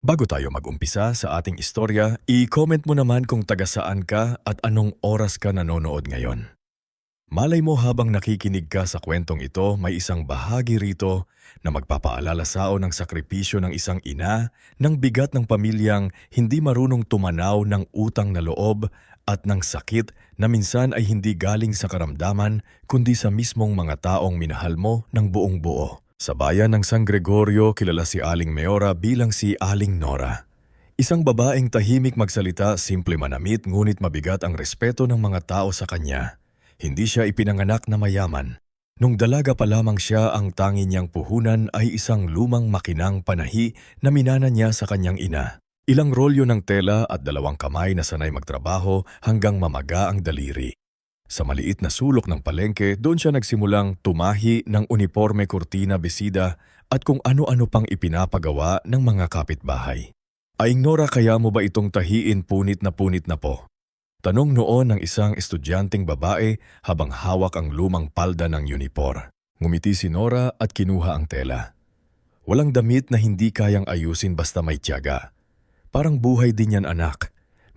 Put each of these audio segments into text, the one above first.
Bago tayo mag-umpisa sa ating istorya, i-comment mo naman kung taga saan ka at anong oras ka nanonood ngayon. Malay mo habang nakikinig ka sa kwentong ito, may isang bahagi rito na magpapaalala sao ng sakripisyo ng isang ina, ng bigat ng pamilyang hindi marunong tumanaw ng utang na loob at ng sakit na minsan ay hindi galing sa karamdaman kundi sa mismong mga taong minahal mo ng buong buo. Sa bayan ng San Gregorio, kilala si Aling Meora bilang si Aling Nora. Isang babaeng tahimik magsalita, simple manamit ngunit mabigat ang respeto ng mga tao sa kanya. Hindi siya ipinanganak na mayaman. Nung dalaga pa lamang siya, ang tangi niyang puhunan ay isang lumang makinang panahi na minana niya sa kanyang ina. Ilang rolyo ng tela at 2 kamay na sanay magtrabaho hanggang mamaga ang daliri. Sa maliit na sulok ng palengke, doon siya nagsimulang tumahi ng uniporme, kurtina, besida at kung ano-ano pang ipinapagawa ng mga kapitbahay. Aing Nora, kaya mo ba itong tahiin punit na po? Tanong noon ng isang estudyanteng babae habang hawak ang lumang palda ng uniform. Ngumiti si Nora at kinuha ang tela. Walang damit na hindi kayang ayusin basta may tiyaga. Parang buhay din yan, anak.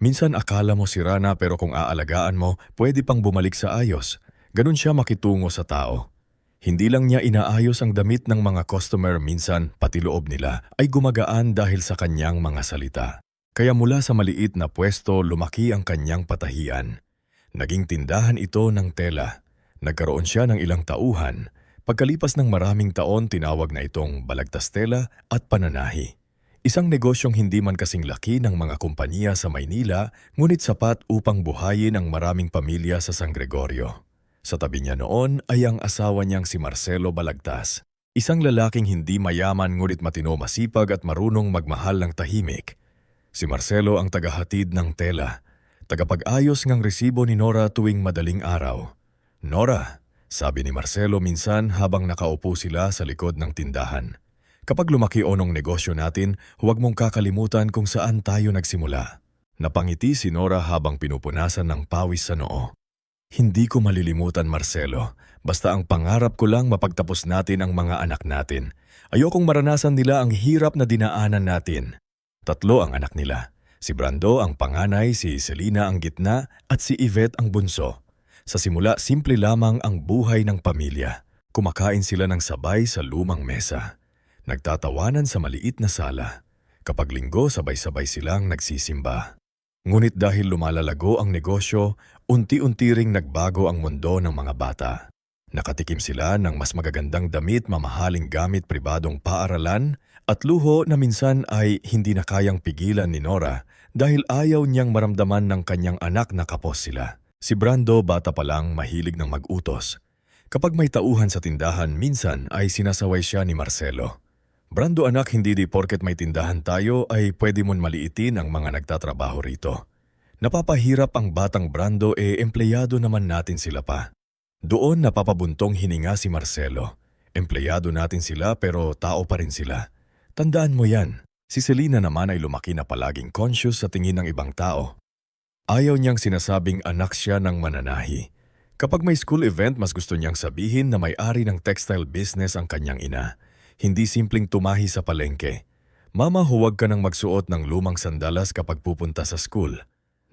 Minsan akala mo sira na pero kung aalagaan mo, pwede pang bumalik sa ayos. Ganun siya makitungo sa tao. Hindi lang niya inaayos ang damit ng mga customer, minsan pati loob nila ay gumagaan dahil sa kanyang mga salita. Kaya mula sa maliit na pwesto, lumaki ang kanyang patahian. Naging tindahan ito ng tela. Nagkaroon siya ng ilang tauhan. Pagkalipas ng maraming taon, tinawag na itong Balagtas Tela at Pananahi. Isang negosyong hindi man kasing laki ng mga kumpanya sa Maynila, ngunit sapat upang buhayin ang maraming pamilya sa San Gregorio. Sa tabi niya noon ay ang asawa niyang si Marcelo Balagtas. Isang lalaking hindi mayaman ngunit matino, masipag at marunong magmahal ng tahimik. Si Marcelo ang tagahatid ng tela, tagapag-ayos ng resibo ni Nora tuwing madaling araw. "Nora," sabi ni Marcelo minsan habang nakaupo sila sa likod ng tindahan. "Kapag lumaki onong negosyo natin, huwag mong kakalimutan kung saan tayo nagsimula." Napangiti si Nora habang pinupunasan ng pawis sa noo. "Hindi ko malilimutan, Marcelo. Basta ang pangarap ko lang mapagtapos natin ang mga anak natin. Ayokong maranasan nila ang hirap na dinaanan natin." 3 ang anak nila. Si Brando ang panganay, si Selena ang gitna at si Yvette ang bunso. Sa simula, simple lamang ang buhay ng pamilya. Kumakain sila ng sabay sa lumang mesa. Nagtatawanan sa maliit na sala. Kapag linggo, sabay-sabay silang nagsisimba. Ngunit dahil lumalalago ang negosyo, unti-unti ring nagbago ang mundo ng mga bata. Nakatikim sila ng mas magagandang damit, mamahaling gamit, pribadong paaralan, at luho na minsan ay hindi na kayang pigilan ni Nora dahil ayaw niyang maramdaman ng kanyang anak na kapos sila. Si Brando, bata pa lang, mahilig ng mag-utos. Kapag may tauhan sa tindahan, minsan ay sinasaway siya ni Marcelo. "Brando anak, hindi di porket may tindahan tayo ay pwede mon maliitin ang mga nagtatrabaho rito. Napapahirap ang batang Brando, empleyado naman natin sila pa." Doon napapabuntong hininga si Marcelo. Empleyado natin sila pero tao pa rin sila. Tandaan mo yan. Si Selena naman ay lumaki na palaging conscious sa tingin ng ibang tao. Ayaw niyang sinasabing anak siya ng mananahi. Kapag may school event, mas gusto niyang sabihin na may-ari ng textile business ang kanyang ina. Hindi simpleng tumahi sa palengke. "Mama, huwag ka nang magsuot ng lumang sandalas kapag pupunta sa school."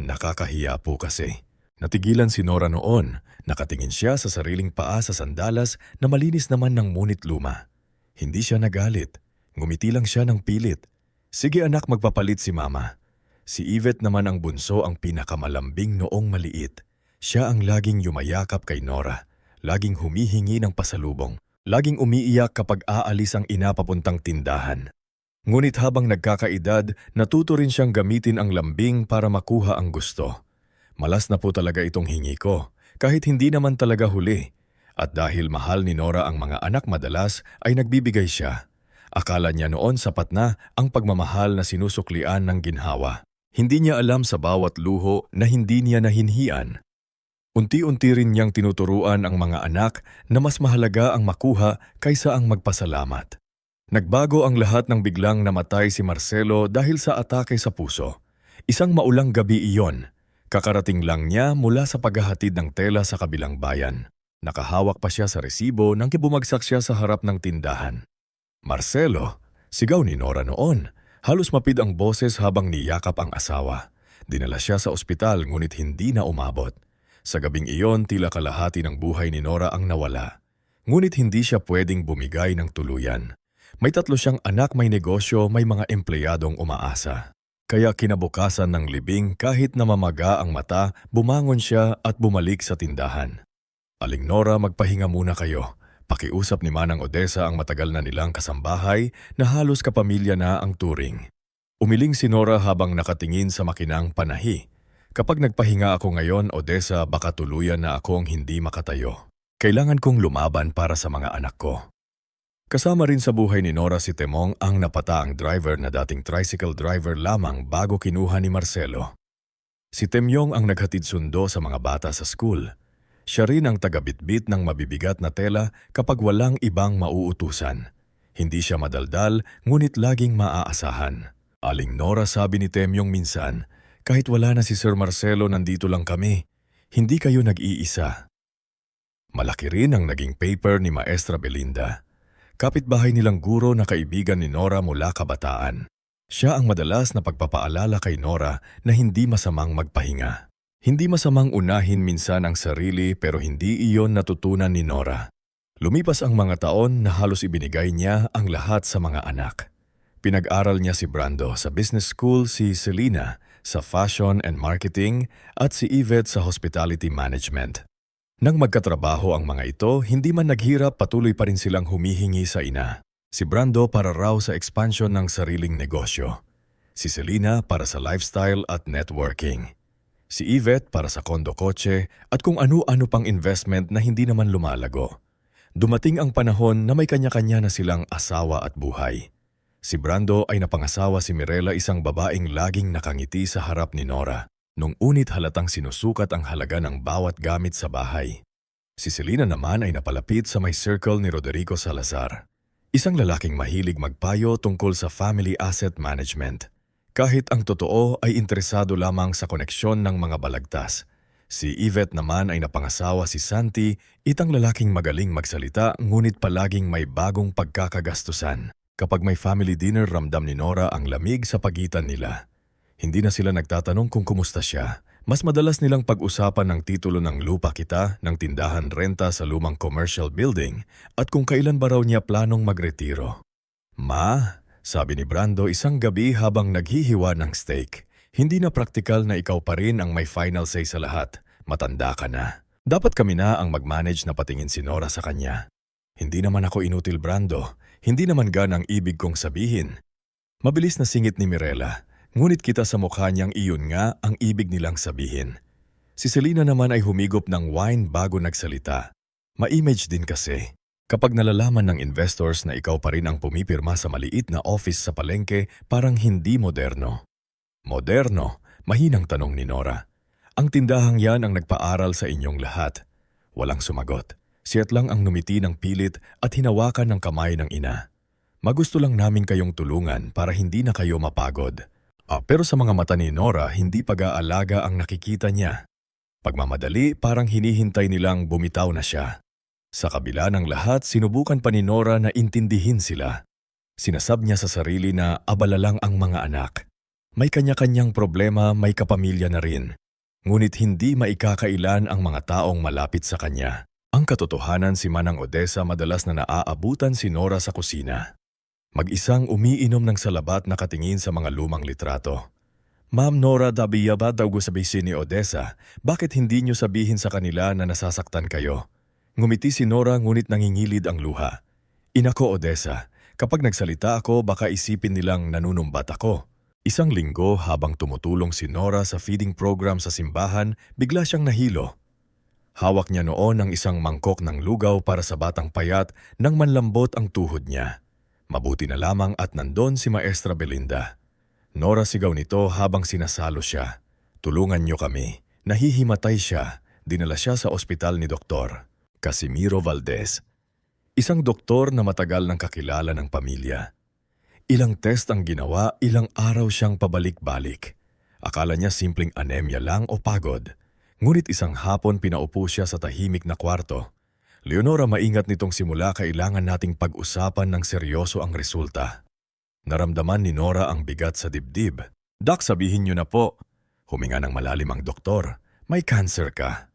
Nakakahiya po kasi. Natigilan si Nora noon. Nakatingin siya sa sariling paa sa sandalas na malinis naman ng ngunit luma. Hindi siya nagalit. Ngumiti lang siya ng pilit. "Sige anak, magpapalit si mama." Si Yvette naman ang bunso, ang pinakamalambing noong maliit. Siya ang laging yumayakap kay Nora. Laging humihingi ng pasalubong. Laging umiiyak kapag aalis ang ina papuntang tindahan. Ngunit habang nagkakaedad, natuto rin siyang gamitin ang lambing para makuha ang gusto. "Malas na po talaga itong hingi ko, kahit hindi naman talaga huli." At dahil mahal ni Nora ang mga anak, madalas ay nagbibigay siya. Akala niya noon sapat na ang pagmamahal na sinusuklian ng ginhawa. Hindi niya alam sa bawat luho na hindi niya nahinhian. Unti-unti rin niyang tinuturuan ang mga anak na mas mahalaga ang makuha kaysa ang magpasalamat. Nagbago ang lahat nang biglang namatay si Marcelo dahil sa atake sa puso. Isang maulang gabi iyon. Kakarating lang niya mula sa paghahatid ng tela sa kabilang bayan. Nakahawak pa siya sa resibo nang bumagsak siya sa harap ng tindahan. "Marcelo," sigaw ni Nora noon. Halos mapid ang boses habang niyakap ang asawa. Dinala siya sa ospital ngunit hindi na umabot. Sa gabing iyon, tila kalahati ng buhay ni Nora ang nawala. Ngunit hindi siya pwedeng bumigay ng tuluyan. May 3 siyang anak, may negosyo, may mga empleyadong umaasa. Kaya kinabukasan ng libing kahit namamaga ang mata, bumangon siya at bumalik sa tindahan. Aling Nora, magpahinga muna kayo. Pakiusap ni Manang Odessa ang matagal na nilang kasambahay na halos kapamilya na ang turing. Umiling si Nora habang nakatingin sa makinang panahi. Kapag nagpahinga ako ngayon, Odessa, baka tuluyan na ako ang hindi makatayo. Kailangan kong lumaban para sa mga anak ko. Kasama rin sa buhay ni Nora si Temong, ang napataang driver na dating tricycle driver lamang bago kinuha ni Marcelo. Si Temyong ang naghatid sundo sa mga bata sa school. Siya rin ang tagabitbit ng mabibigat na tela kapag walang ibang mauutusan. Hindi siya madaldal, ngunit laging maaasahan. Aling Nora, sabi ni Temyong minsan, kahit wala na si Sir Marcelo, nandito lang kami. Hindi kayo nag-iisa. Malaki rin ang naging paper ni Maestra Belinda. Kapitbahay nilang guro na kaibigan ni Nora mula kabataan. Siya ang madalas na pagpapaalala kay Nora na hindi masamang magpahinga. Hindi masamang unahin minsan ang sarili, pero hindi iyon natutunan ni Nora. Lumipas ang mga taon na halos ibinigay niya ang lahat sa mga anak. Pinag-aral niya si Brando sa business school, si Selena sa fashion and marketing at si Yvette sa hospitality management. Nang magkatrabaho ang mga ito, hindi man naghirap, patuloy pa rin silang humihingi sa ina. Si Brando para raw sa expansion ng sariling negosyo. Si Selena para sa lifestyle at networking. Si Yvette para sa kondo-kotse at kung ano-ano pang investment na hindi naman lumalago. Dumating ang panahon na may kanya-kanya na silang asawa at buhay. Si Brando ay napangasawa si Mirela, isang babaeng laging nakangiti sa harap ni Nora. Nung unit halatang sinusukat ang halaga ng bawat gamit sa bahay. Si Selena naman ay napalapit sa may circle ni Roderico Salazar. Isang lalaking mahilig magpayo tungkol sa family asset management. Kahit ang totoo ay interesado lamang sa koneksyon ng mga balagtas. Si Yvette naman ay napangasawa si Santi, itang lalaking magaling magsalita ngunit palaging may bagong pagkakagastusan. Kapag may family dinner, ramdam ni Nora ang lamig sa pagitan nila. Hindi na sila nagtatanong kung kumusta siya. Mas madalas nilang pag-usapan ng titulo ng lupa kita, ng tindahan renta sa lumang commercial building, at kung kailan ba raw niya planong magretiro. Ma, sabi ni Brando isang gabi habang naghihiwa ng steak, hindi na praktikal na ikaw pa rin ang may final say sa lahat. Matanda ka na. Dapat kami na ang mag-manage, na patingin si Nora sa kanya. Hindi naman ako inutil, Brando. Hindi naman gan ang ibig kong sabihin. Mabilis na singit ni Mirela. Ngunit kita sa mukha niyang iyon nga ang ibig nilang sabihin. Si Selena naman ay humigop ng wine bago nagsalita. Ma-image din kasi. Kapag nalalaman ng investors na ikaw pa rin ang pumipirma sa maliit na office sa palengke, parang hindi moderno. Moderno? Mahinang tanong ni Nora. Ang tindahang yan ang nagpaaral sa inyong lahat. Walang sumagot. Siyat lang ang numiti ng pilit at hinawakan ng kamay ng ina. Magusto lang namin kayong tulungan para hindi na kayo mapagod. Pero sa mga mata ni Nora, hindi pag-aalaga ang nakikita niya. Pagmamadali, parang hinihintay nilang bumitaw na siya. Sa kabila ng lahat, sinubukan pa ni Nora na intindihin sila. Sinasab niya sa sarili na abala lang ang mga anak. May kanya-kanyang problema, may kapamilya na rin. Ngunit hindi maikakailan ang mga taong malapit sa kanya. Ang katotohanan, si Manang Odessa madalas na naaabutan si Nora sa kusina. Mag-isang umiinom ng salabat, nakatingin sa mga lumang litrato. Ma'am Nora, dabiya ba daw gusabihin ni Odessa, bakit hindi niyo sabihin sa kanila na nasasaktan kayo? Ngumiti si Nora ngunit nangingilid ang luha. Ina ko, Odessa, kapag nagsalita ako baka isipin nilang nanunumbat ako. Isang linggo habang tumutulong si Nora sa feeding program sa simbahan, bigla siyang nahilo. Hawak niya noon ang isang mangkok ng lugaw para sa batang payat nang manlambot ang tuhod niya. Mabuti na lamang at nandon si Maestra Belinda. Nora, sigaw nito habang sinasalo siya. Tulungan niyo kami. Nahihimatay siya. Dinala siya sa ospital ni Dr. Casimiro Valdez. Isang doktor na matagal nang kakilala ng pamilya. Ilang test ang ginawa, ilang araw siyang pabalik-balik. Akala niya simpleng anemia lang o pagod. Ngunit isang hapon pinaupo siya sa tahimik na kwarto. Leonora, maingat nitong simula, kailangan nating pag-usapan ng seryoso ang resulta. Naramdaman ni Nora ang bigat sa dibdib. Dak, sabihin niyo na po. Huminga ng malalim ang doktor. May cancer ka.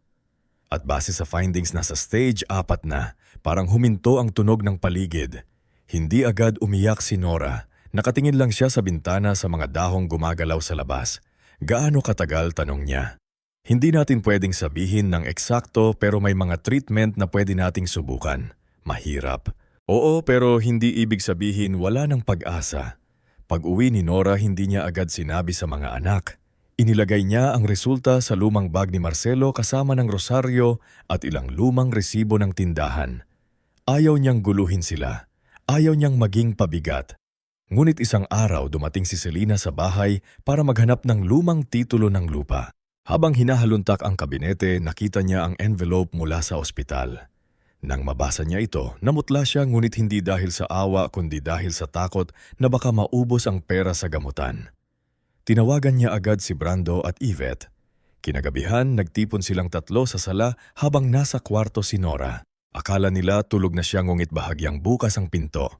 At base sa findings na sa stage 4 na, parang huminto ang tunog ng paligid. Hindi agad umiyak si Nora. Nakatingin lang siya sa bintana sa mga dahong gumagalaw sa labas. Gaano katagal, tanong niya. Hindi natin pwedeng sabihin ng eksakto pero may mga treatment na pwede nating subukan. Mahirap. Oo, pero hindi ibig sabihin wala ng pag-asa. Pag-uwi ni Nora, hindi niya agad sinabi sa mga anak. Inilagay niya ang resulta sa lumang bag ni Marcelo kasama ng rosaryo at ilang lumang resibo ng tindahan. Ayaw niyang guluhin sila. Ayaw niyang maging pabigat. Ngunit isang araw dumating si Selena sa bahay para maghanap ng lumang titulo ng lupa. Habang hinahaluntak ang kabinete, nakita niya ang envelope mula sa ospital. Nang mabasa niya ito, namutla siya ngunit hindi dahil sa awa kundi dahil sa takot na baka maubos ang pera sa gamutan. Tinawagan niya agad si Brando at Yvette. Kinagabihan, nagtipon silang tatlo sa sala habang nasa kwarto si Nora. Akala nila tulog na siya ngunit bahagyang bukas ang pinto.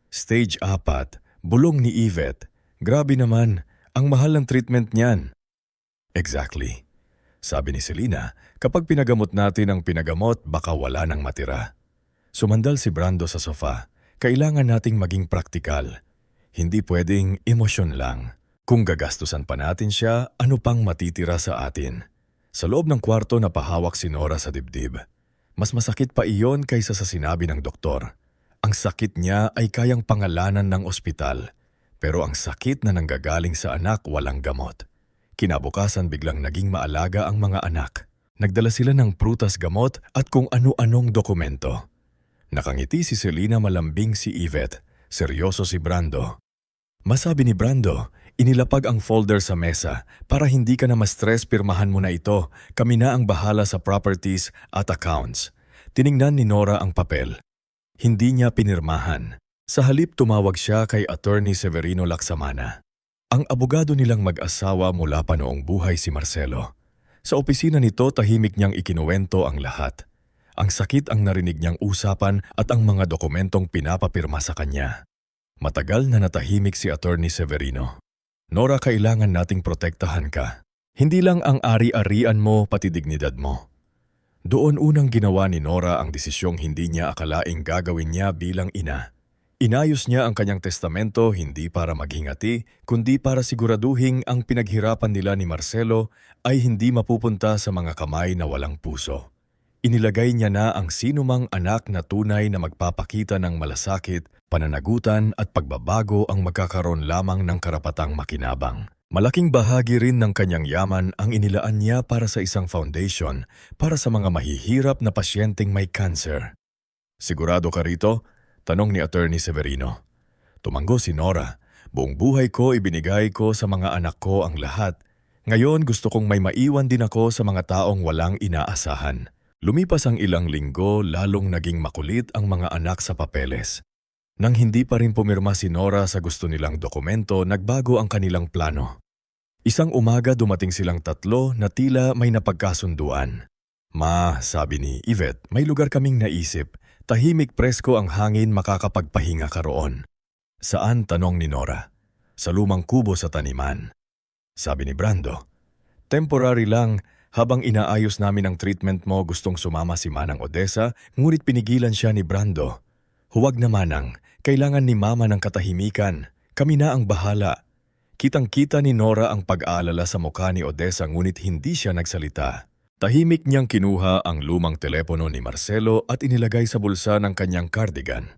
Stage 4, bulong ni Yvette. Grabe naman, ang mahal ng treatment niyan. Exactly. Sabi ni Selena, kapag pinagamot natin ang pinagamot, baka wala nang matira. Sumandal si Brando sa sofa. Kailangan nating maging praktikal. Hindi pwedeng emosyon lang. Kung gagastusan pa natin siya, ano pang matitira sa atin? Sa loob ng kwarto napahawak si Nora sa dibdib. Mas masakit pa iyon kaysa sa sinabi ng doktor. Ang sakit niya ay kayang pangalanan ng ospital. Pero ang sakit na nanggagaling sa anak walang gamot. Kinabukasan biglang naging maalaga ang mga anak. Nagdala sila ng prutas, gamot at kung ano-anong dokumento. Nakangiti si Selena, malambing si Yvette. Seryoso si Brando. Masabi ni Brando, inilapag ang folder sa mesa. Para hindi ka na ma-stress, pirmahan mo na ito. Kami na ang bahala sa properties at accounts. Tiningnan ni Nora ang papel. Hindi niya pinirmahan. Sa halip tumawag siya kay Attorney Severino Laksamana. Ang abogado nilang mag-asawa mula pa noong buhay si Marcelo. Sa opisina nito, tahimik niyang ikinuwento ang lahat. Ang sakit ang narinig niyang usapan at ang mga dokumentong pinapapirma sa kanya. Matagal na natahimik si Attorney Severino. Nora, kailangan nating protektahan ka. Hindi lang ang ari-arian mo, pati dignidad mo. Doon unang ginawa ni Nora ang desisyong hindi niya akalaing gagawin niya bilang ina. Inayos niya ang kanyang testamento hindi para maghingati, kundi para siguraduhin ang pinaghirapan nila ni Marcelo ay hindi mapupunta sa mga kamay na walang puso. Inilagay niya na ang sinumang anak na tunay na magpapakita ng malasakit, pananagutan at pagbabago ang magkakaroon lamang ng karapatang makinabang. Malaking bahagi rin ng kanyang yaman ang inilaan niya para sa isang foundation para sa mga mahihirap na pasyenteng may cancer. Sigurado ka rito? Tanong ni Attorney Severino. Tumango si Nora. Buong buhay ko ibinigay ko sa mga anak ko ang lahat. Ngayon gusto kong may maiwan din ako sa mga taong walang inaasahan. Lumipas ang ilang linggo, lalong naging makulit ang mga anak sa papeles. Nang hindi pa rin pumirma si Nora sa gusto nilang dokumento, nagbago ang kanilang plano. Isang umaga dumating silang tatlo na tila may napagkasunduan. Ma, sabi ni Yvette, may lugar kaming naisip. Tahimik, presko ang hangin, makakapagpahinga ka roon. Saan? Tanong ni Nora. Sa lumang kubo sa taniman. Sabi ni Brando, temporary lang, habang inaayos namin ang treatment mo, gustong sumama si Manang Odessa, ngunit pinigilan siya ni Brando. Huwag na, Manang, kailangan ni Mama ng katahimikan. Kami na ang bahala. Kitang-kita ni Nora ang pag-aalala sa mukha ni Odessa ngunit hindi siya nagsalita. Tahimik niyang kinuha ang lumang telepono ni Marcelo at inilagay sa bulsa ng kanyang cardigan.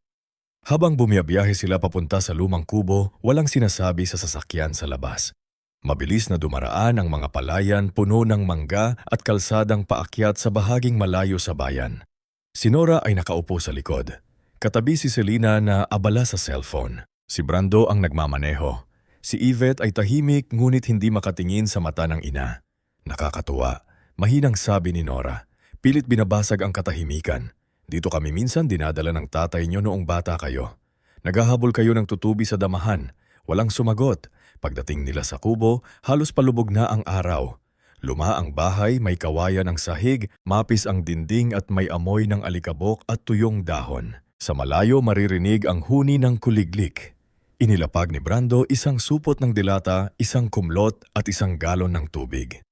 Habang bumiyabiyahe sila papunta sa lumang kubo, walang sinasabi sa sasakyan sa labas. Mabilis na dumaraan ang mga palayan puno ng mangga at kalsadang paakyat sa bahaging malayo sa bayan. Si Nora ay nakaupo sa likod. Katabi si Selena na abala sa cellphone. Si Brando ang nagmamaneho. Si Yvette ay tahimik ngunit hindi makatingin sa mata ng ina. Nakakatuwa. Mahinang sabi ni Nora. Pilit binabasag ang katahimikan. Dito kami minsan dinadala ng tatay niyo noong bata kayo. Naghahabol kayo ng tutubi sa damahan. Walang sumagot. Pagdating nila sa kubo, halos palubog na ang araw. Luma ang bahay, may kawayan ng sahig, mapis ang dinding at may amoy ng alikabok at tuyong dahon. Sa malayo maririnig ang huni ng kuliglik. Inilapag ni Brando isang supot ng dilata, isang kumlot at isang galon ng tubig.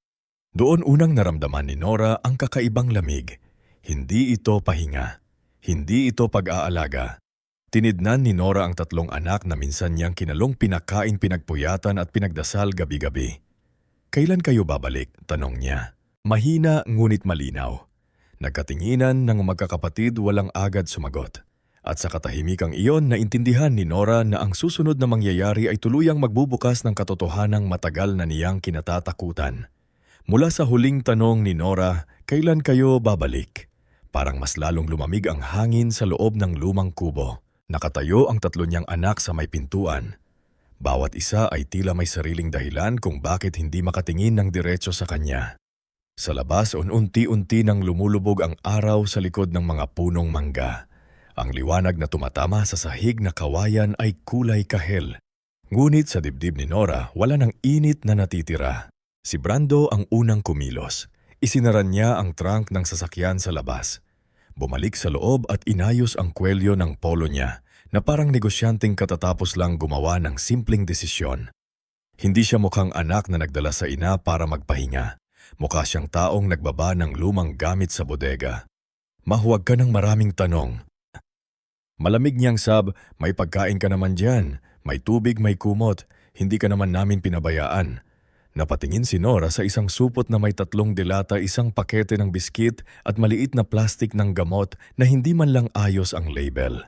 Doon unang naramdaman ni Nora ang kakaibang lamig. Hindi ito pahinga. Hindi ito pag-aalaga. Tinidnan ni Nora ang tatlong anak na minsan niyang kinalong pinakain, pinagpuyatan at pinagdasal gabi-gabi. Kailan kayo babalik? Tanong niya. Mahina ngunit malinaw. Nagkatinginan ng magkakapatid, walang agad sumagot. At sa katahimikang iyon, naintindihan ni Nora na ang susunod na mangyayari ay tuluyang magbubukas ng katotohanang matagal na niyang kinatatakutan. Mula sa huling tanong ni Nora, kailan kayo babalik? Parang mas lalong lumamig ang hangin sa loob ng lumang kubo. Nakatayo ang tatlo niyang anak sa may pintuan. Bawat isa ay tila may sariling dahilan kung bakit hindi makatingin ng diretso sa kanya. Sa labas, unti-unti nang lumulubog ang araw sa likod ng mga punong mangga. Ang liwanag na tumatama sa sahig na kawayan ay kulay kahel. Ngunit sa dibdib ni Nora, wala ng init na natitira. Si Brando ang unang kumilos. Isinaran niya ang trunk ng sasakyan sa labas. Bumalik sa loob at inayos ang kwelyo ng polo niya na parang negosyanteng katatapos lang gumawa ng simpleng desisyon. Hindi siya mukhang anak na nagdala sa ina para magpahinga. Mukha siyang taong nagbaba ng lumang gamit sa bodega. Mahuwag ka ng maraming tanong. Malamig niyang sab, may pagkain ka naman dyan, may tubig, may kumot, hindi ka naman namin pinabayaan. Napatingin si Nora sa isang supot na may 3 dilata, isang pakete ng biskit at maliit na plastik ng gamot na hindi man lang ayos ang label.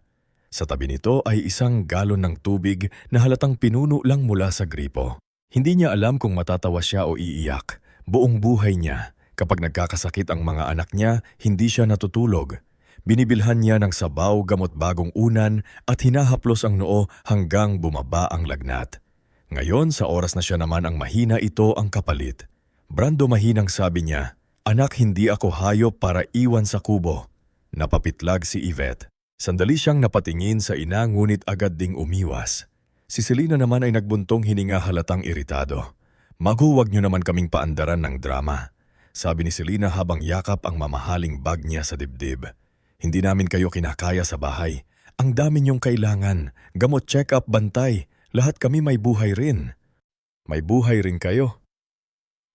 Sa tabi nito ay isang galon ng tubig na halatang pinuno lang mula sa gripo. Hindi niya alam kung matatawa siya o iiyak. Buong buhay niya, kapag nagkakasakit ang mga anak niya, hindi siya natutulog. Binibilhan niya ng sabaw, gamot bagong unan at hinahaplos ang noo hanggang bumaba ang lagnat. Ngayon, sa oras na siya naman ang mahina, ito ang kapalit. Brando, mahinang sabi niya, "Anak, hindi ako hayop para iwan sa kubo." Napapitlag si Yvette. Sandali siyang napatingin sa ina ngunit agad ding umiwas. Si Selena naman ay nagbuntong hininga, halatang iritado. "Maghuwag niyo naman kaming paandaran ng drama," sabi ni Selena habang yakap ang mamahaling bag niya sa dibdib. "Hindi namin kayo kinakaya sa bahay. Ang dami niyong kailangan. Gamot, check-up, bantay. Lahat kami may buhay rin." "May buhay rin kayo?"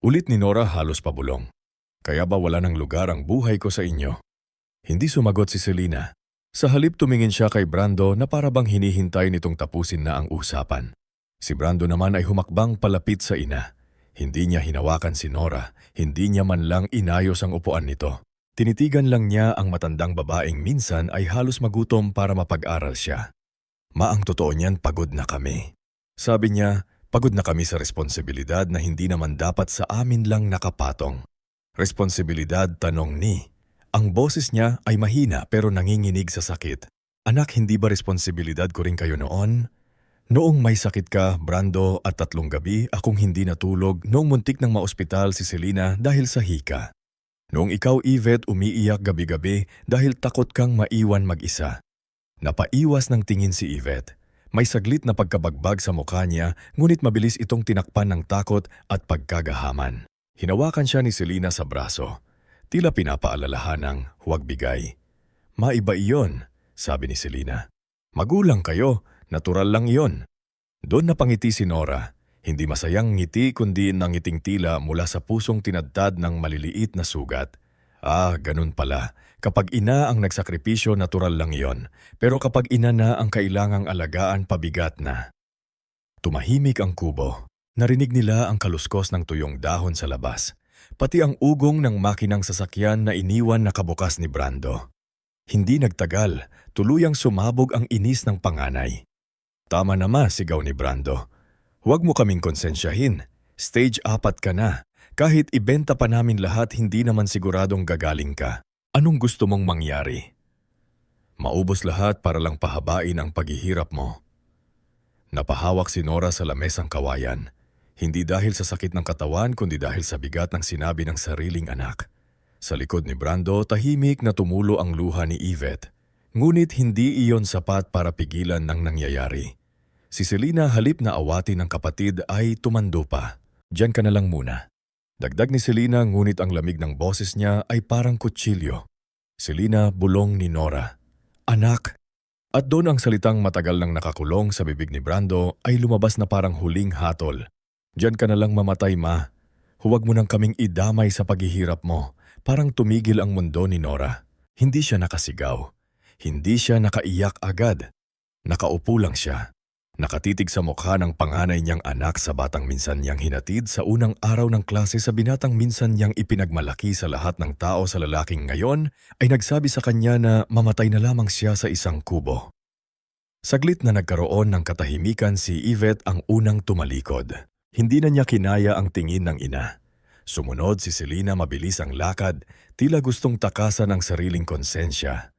Ulit ni Nora, halos pabulong. "Kaya ba wala ng lugar ang buhay ko sa inyo?" Hindi sumagot si Selena. Sa halip, tumingin siya kay Brando na para bang hinihintay nitong tapusin na ang usapan. Si Brando naman ay humakbang palapit sa ina. Hindi niya hinawakan si Nora. Hindi niya man lang inayos ang upuan nito. Tinitigan lang niya ang matandang babaeng minsan ay halos magutom para mapag-aral siya. "Ma, ang totoo niyan, pagod na kami." Sabi niya, "Pagod na kami sa responsibilidad na hindi naman dapat sa amin lang nakapatong." "Responsibilidad?" tanong ni. Ang boses niya ay mahina pero nanginginig sa sakit. "Anak, hindi ba responsibilidad ko rin kayo noon? Noong may sakit ka, Brando, at 3 gabi akong hindi natulog noong muntik nang maospital si Selena dahil sa hika. Noong ikaw, Yvette, umiiyak gabi-gabi dahil takot kang maiwan mag-isa." Napaiwas ng tingin si Yvette. May saglit na pagkabagbag sa mukha niya, ngunit mabilis itong tinakpan ng takot at pagkagahaman. Hinawakan siya ni Selena sa braso. Tila pinapaalalahan ng huwag bigay. "Maiba iyon," sabi ni Selena. "Magulang kayo, natural lang iyon." Doon napangiti si Nora. Hindi masayang ngiti kundi nangiting tila mula sa pusong tinadtad ng maliliit na sugat. "Ah, ganun pala. Kapag ina ang nagsakripisyo, natural lang iyon. Pero kapag ina na ang kailangang alagaan, pabigat na." Tumahimik ang kubo. Narinig nila ang kaluskos ng tuyong dahon sa labas. Pati ang ugong ng makinang sasakyan na iniwan nakabukas ni Brando. Hindi nagtagal, tuluyang sumabog ang inis ng panganay. "Tama na, ma," sigaw ni Brando. "Huwag mo kaming konsensyahin. Stage 4 ka na. Kahit ibenta pa namin lahat, hindi naman siguradong gagaling ka. Anong gusto mong mangyari? Maubos lahat para lang pahabain ang paghihirap mo." Napahawak si Nora sa lamesang kawayan. Hindi dahil sa sakit ng katawan, kundi dahil sa bigat ng sinabi ng sariling anak. Sa likod ni Brando, tahimik na tumulo ang luha ni Yvette. Ngunit hindi iyon sapat para pigilan ng nangyayari. Si Selena, halip na awatin ng kapatid, ay tumando pa. "Diyan ka na lang muna." Dagdag ni Selena, ngunit ang lamig ng boses niya ay parang kutsilyo. "Selena," bulong ni Nora. "Anak." At doon ang salitang matagal nang nakakulong sa bibig ni Brando ay lumabas na parang huling hatol. Diyan ka na lang mamatay, ma. Huwag mo nang kaming idamay sa paghihirap mo. Parang tumigil ang mundo ni Nora. Hindi siya nakasigaw. Hindi siya nakaiyak agad. Nakaupo lang siya. Nakatitig sa mukha ng panganay niyang anak sa batang minsan niyang hinatid sa unang araw ng klase sa binatang minsan niyang ipinagmalaki sa lahat ng tao sa lalaking ngayon ay nagsabi sa kanya na mamatay na lamang siya sa isang kubo. Saglit na nagkaroon ng katahimikan si Yvette ang unang tumalikod. Hindi na niya kinaya ang tingin ng ina. Sumunod si Selena mabilis ang lakad, tila gustong takasan ang sariling konsensya.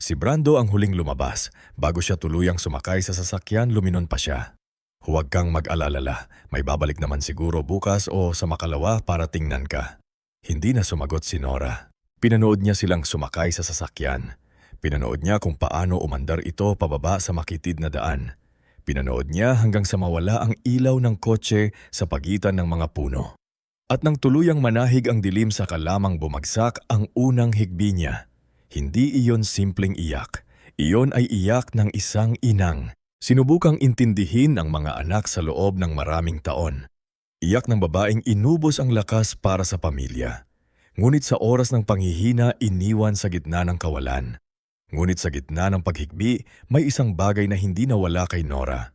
Si Brando ang huling lumabas. Bago siya tuluyang sumakay sa sasakyan, luminon pa siya. Huwag kang mag-alala, may babalik naman siguro bukas o sa makalawa para tingnan ka. Hindi na sumagot si Nora. Pinanood niya silang sumakay sa sasakyan. Pinanood niya kung paano umandar ito pababa sa makitid na daan. Pinanood niya hanggang sa mawala ang ilaw ng kotse sa pagitan ng mga puno. At nang tuluyang manahig ang dilim sa kalamang bumagsak ang unang higbi niya. Hindi iyon simpleng iyak. Iyon ay iyak ng isang inang. Sinubukang intindihin ang mga anak sa loob ng maraming taon. Iyak ng babaeng inubos ang lakas para sa pamilya. Ngunit sa oras ng panghihina, iniwan sa gitna ng kawalan. Ngunit sa gitna ng paghigbi, may isang bagay na hindi nawala kay Nora.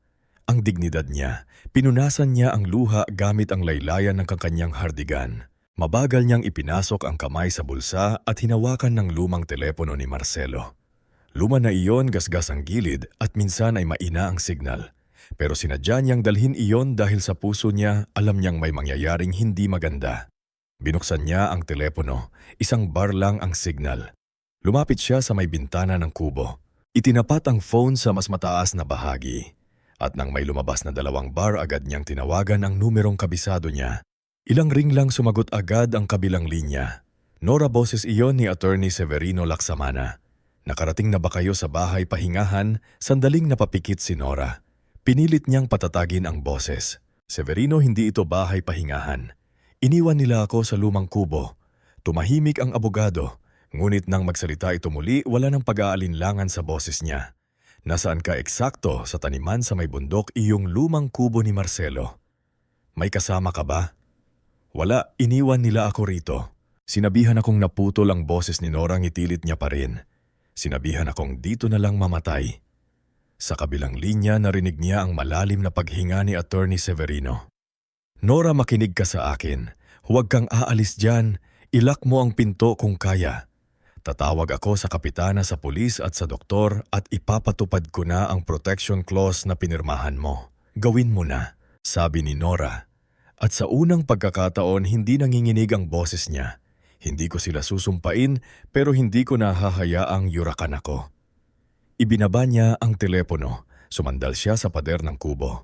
Ang dignidad niya. Pinunasan niya ang luha gamit ang laylayan ng kanyang hardigan. Mabagal niyang ipinasok ang kamay sa bulsa at hinawakan ng lumang telepono ni Marcelo. Luma na iyon, gasgas ang gilid at minsan ay maina ang signal. Pero sinadya niyang dalhin iyon dahil sa puso niya alam niyang may mangyayaring hindi maganda. Binuksan niya ang telepono, isang bar lang ang signal. Lumapit siya sa may bintana ng kubo. Itinapat ang phone sa mas mataas na bahagi. At nang may lumabas na 2 bar, agad niyang tinawagan ang numerong kabisado niya. Ilang ring lang sumagot agad ang kabilang linya. Nora, boses iyon ni Attorney Severino Laksamana. Nakarating na ba kayo sa bahay pahingahan? Sandaling napapikit si Nora. Pinilit niyang patatagin ang boses. Severino, hindi ito bahay pahingahan. Iniwan nila ako sa lumang kubo. Tumahimik ang abogado. Ngunit nang magsalita ito muli, wala nang pag-aalinlangan sa boses niya. Nasaan ka eksakto sa taniman sa may bundok iyong lumang kubo ni Marcelo? May kasama ka ba? Wala, iniwan nila ako rito. Sinabihan akong naputol ang boses ni Nora, ngitilit niya pa rin. Sinabihan akong dito na lang mamatay. Sa kabilang linya, narinig niya ang malalim na paghinga ni Attorney Severino. Nora, makinig ka sa akin. Huwag kang aalis dyan. Ilak mo ang pinto kung kaya. Tatawag ako sa kapitana, sa pulis at sa doktor at ipapatupad ko na ang protection clause na pinirmahan mo. Gawin mo na, sabi ni Nora. At sa unang pagkakataon, hindi nanginginig ang boses niya. Hindi ko sila susumpain, pero hindi ko nahahayaang yurakan ako. Ibinaba niya ang telepono. Sumandal siya sa pader ng kubo.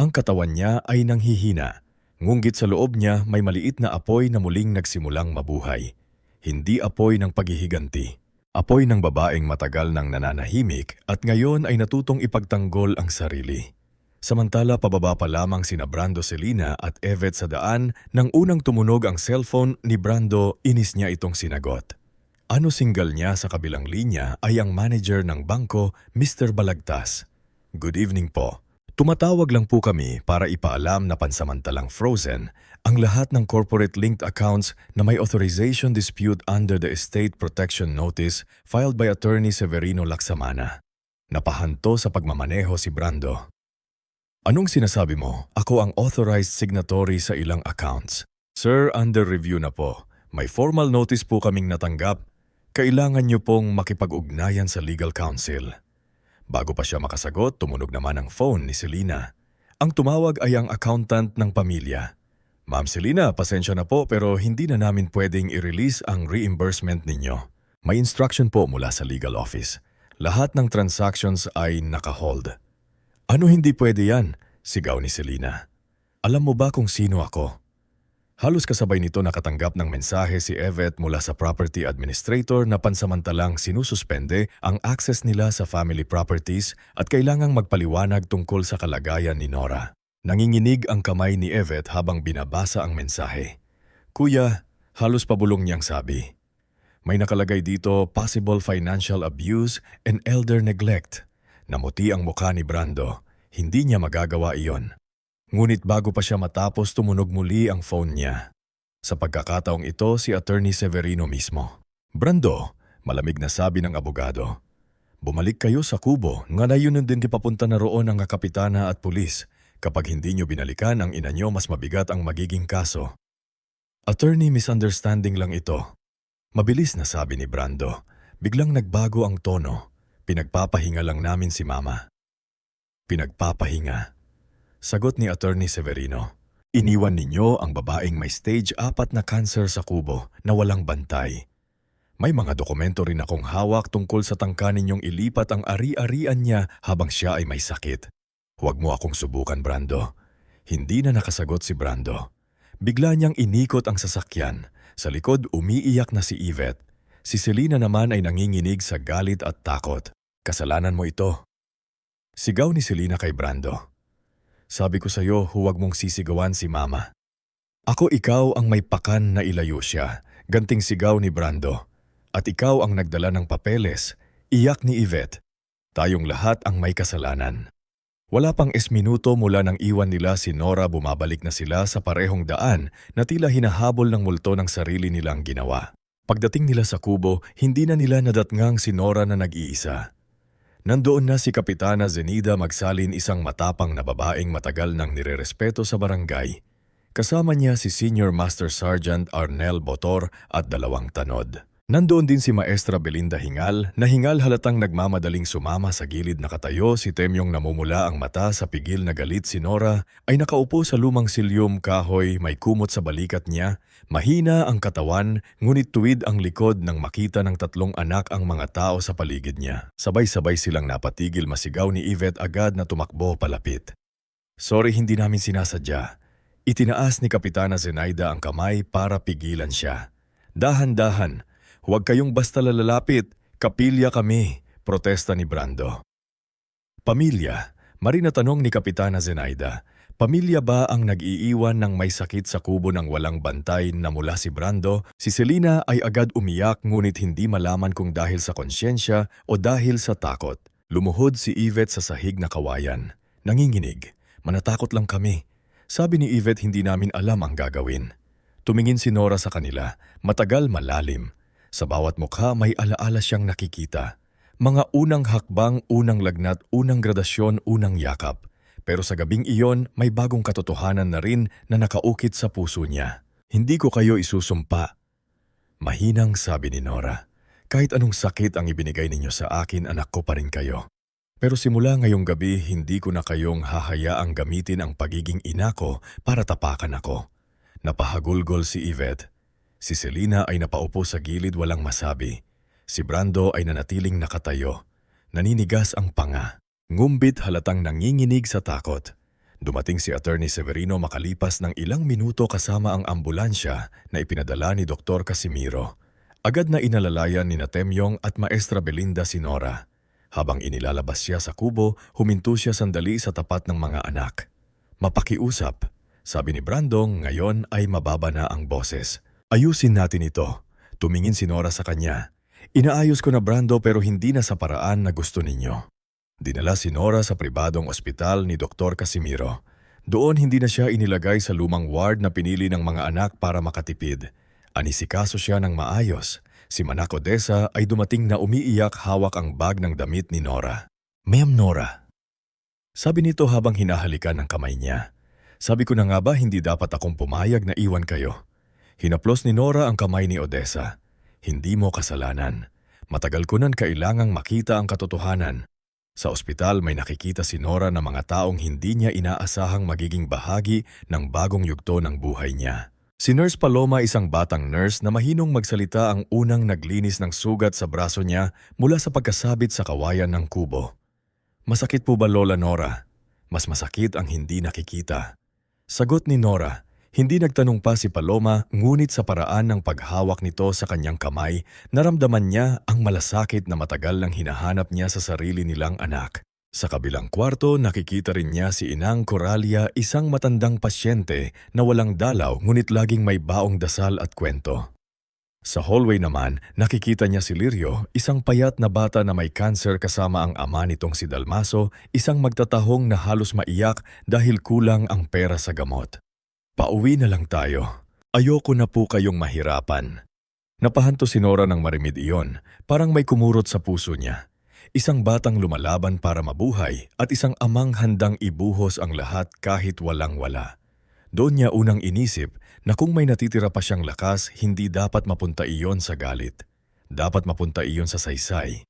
Ang katawan niya ay nanghihina. Ngunggit sa loob niya may maliit na apoy na muling nagsimulang mabuhay. Hindi apoy ng paghihiganti. Apoy ng babaeng matagal nang nananahimik at ngayon ay natutong ipagtanggol ang sarili. Samantala, pababa pa lamang sina Brando, Selena at Yvette sa daan nang unang tumunog ang cellphone ni Brando, inis niya itong sinagot. Ano singgal niya sa kabilang linya ay ang manager ng bangko, Mr. Balagtas. Good evening po. Tumatawag lang po kami para ipaalam na pansamantalang frozen ang lahat ng corporate-linked accounts na may authorization dispute under the Estate Protection Notice filed by Attorney Severino Laksamana. Napahanto sa pagmamaneho si Brando. Anong sinasabi mo? Ako ang authorized signatory sa ilang accounts. Sir, under review na po. May formal notice po kaming natanggap. Kailangan niyo pong makipag-ugnayan sa legal counsel. Bago pa siya makasagot, tumunog naman ang phone ni Selena. Ang tumawag ay ang accountant ng pamilya. Ma'am Selena, pasensya na po pero hindi na namin pwedeng i-release ang reimbursement ninyo. May instruction po mula sa legal office. Lahat ng transactions ay naka-hold. Ano hindi pwede yan? Sigaw ni Selena. Alam mo ba kung sino ako? Halos kasabay nito nakatanggap ng mensahe si Yvette mula sa property administrator na pansamantalang sinususpende ang access nila sa family properties at kailangang magpaliwanag tungkol sa kalagayan ni Nora. Nanginginig ang kamay ni Yvette habang binabasa ang mensahe. Kuya, halos pabulong niyang sabi. May nakalagay dito possible financial abuse and elder neglect. Namuti ang mukha ni Brando. Hindi niya magagawa iyon. Ngunit bago pa siya matapos, tumunog muli ang phone niya. Sa pagkakataong ito, si Attorney Severino mismo. Brando, malamig na sabi ng abogado. Bumalik kayo sa kubo, nga na yun din kipapunta na roon ang kapitana at pulis. Kapag hindi nyo binalikan ang ina nyo, mas mabigat ang magiging kaso. Attorney, misunderstanding lang ito. Mabilis na sabi ni Brando. Biglang nagbago ang tono. Pinagpapahinga lang namin si Mama. Pinagpapahinga. Sagot ni Attorney Severino. Iniwan ninyo ang babaeng may stage 4 na cancer sa kubo na walang bantay. May mga dokumento rin akong hawak tungkol sa tangka ninyong ilipat ang ari-arian niya habang siya ay may sakit. Huwag mo akong subukan, Brando. Hindi na nakasagot si Brando. Bigla niyang inikot ang sasakyan. Sa likod umiiyak na si Yvette. Si Selena naman ay nanginginig sa galit at takot. Kasalanan mo ito. Sigaw ni Selena kay Brando. Sabi ko sa iyo, huwag mong sisigawan si Mama. Ako ikaw ang may pakan na ilayo siya. Ganting sigaw ni Brando. At ikaw ang nagdala ng papeles. Iyak ni Yvette. Tayong lahat ang may kasalanan. Wala pang minuto mula nang iwan nila si Nora, bumabalik na sila sa parehong daan na tila hinahabol ng multo ng sarili nilang ginawa. Pagdating nila sa kubo, hindi na nila nadatngang si Nora na nag-iisa. Nandoon na si Kapitana Zenida Magsalin, isang matapang na babaeng matagal nang nirerespeto sa barangay. Kasama niya si Senior Master Sergeant Arnel Botor at 2 tanod. Nandoon din si Maestra Belinda Hingal na hingal halatang nagmamadaling sumama sa gilid na katayo. Si Temyong namumula ang mata sa pigil na galit si Nora ay nakaupo sa lumang silyum kahoy, may kumot sa balikat niya. Mahina ang katawan, ngunit tuwid ang likod nang makita ng 3 anak ang mga tao sa paligid niya. Sabay-sabay silang napatigil, masigaw ni Yvette agad na tumakbo palapit. Sorry, hindi namin sinasadya. Itinaas ni Kapitana Zenaida ang kamay para pigilan siya. Dahan-dahan. Huwag kayong basta lalapit, kapilya kami, protesta ni Brando. Pamilya, Marina tanong ni Kapitana Zenaida. Pamilya ba ang nag-iiwan ng may sakit sa kubo ng walang bantay na mula si Brando? Si Selena ay agad umiyak, ngunit hindi malaman kung dahil sa konsyensya o dahil sa takot. Lumuhod si Yvette sa sahig na kawayan. Nanginginig, manatakot lang kami. Sabi ni Yvette, hindi namin alam ang gagawin. Tumingin si Nora sa kanila, matagal, malalim. Sa bawat mukha may alaala siyang nakikita. Mga unang hakbang, unang lagnat, unang gradasyon, unang yakap. Pero sa gabing iyon, may bagong katotohanan na rin na nakaukit sa puso niya. Hindi ko kayo isusumpa. Mahinang sabi ni Nora. Kahit anong sakit ang ibinigay ninyo sa akin, anak ko pa rin kayo. Pero simula ngayong gabi, hindi ko na kayong hahayaang gamitin ang pagiging ina ko para tapakan ako. Napahagulgol si Yvette. Si Selena ay napaupo sa gilid, walang masabi. Si Brando ay nanatiling nakatayo. Naninigas ang panga. Ngumbit halatang nanginginig sa takot. Dumating si Attorney Severino makalipas ng ilang minuto kasama ang ambulansya na ipinadala ni Dr. Casimiro. Agad na inalalayan ni Temyong at Maestra Belinda si Nora. Habang inilalabas siya sa kubo, huminto siya sandali sa tapat ng mga anak. Mapakiusap, sabi ni Brando, ngayon ay mababa na ang boses. Ayusin natin ito. Tumingin si Nora sa kanya. Inaayos ko na, Brando, pero hindi na sa paraan na gusto ninyo. Dinala si Nora sa pribadong ospital ni Dr. Casimiro. Doon hindi na siya inilagay sa lumang ward na pinili ng mga anak para makatipid. Anisikaso siya ng maayos. Si Manak Odessa ay dumating na umiiyak, hawak ang bag ng damit ni Nora. Ma'am Nora, sabi nito habang hinahalikan ang kamay niya. Sabi ko na nga ba hindi dapat akong pumayag na iwan kayo? Hinaplos ni Nora ang kamay ni Odessa. Hindi mo kasalanan. Matagal ko nang kailangang makita ang katotohanan. Sa ospital may nakikita si Nora na mga taong hindi niya inaasahang magiging bahagi ng bagong yugto ng buhay niya. Si Nurse Paloma, isang batang nurse na mahinong magsalita, ang unang naglinis ng sugat sa braso niya mula sa pagkasabit sa kawayan ng kubo. Masakit po ba, Lola Nora? Mas masakit ang hindi nakikita. Sagot ni Nora. Hindi nagtanong pa si Paloma, ngunit sa paraan ng paghawak nito sa kanyang kamay, naramdaman niya ang malasakit na matagal nang hinahanap niya sa sarili nilang anak. Sa kabilang kwarto, nakikita rin niya si Inang Coralia, isang matandang pasyente na walang dalaw ngunit laging may baong dasal at kwento. Sa hallway naman, nakikita niya si Lirio, isang payat na bata na may cancer kasama ang ama nitong si Dalmaso, isang magtatahong na halos maiyak dahil kulang ang pera sa gamot. Pauwi na lang tayo. Ayoko na po kayong mahirapan. Napahanto si Nora ng marimid iyon, parang may kumurot sa puso niya. Isang batang lumalaban para mabuhay at isang amang handang ibuhos ang lahat kahit walang-wala. Doon niya unang inisip na kung may natitira pa siyang lakas, hindi dapat mapunta iyon sa galit. Dapat mapunta iyon sa saysay.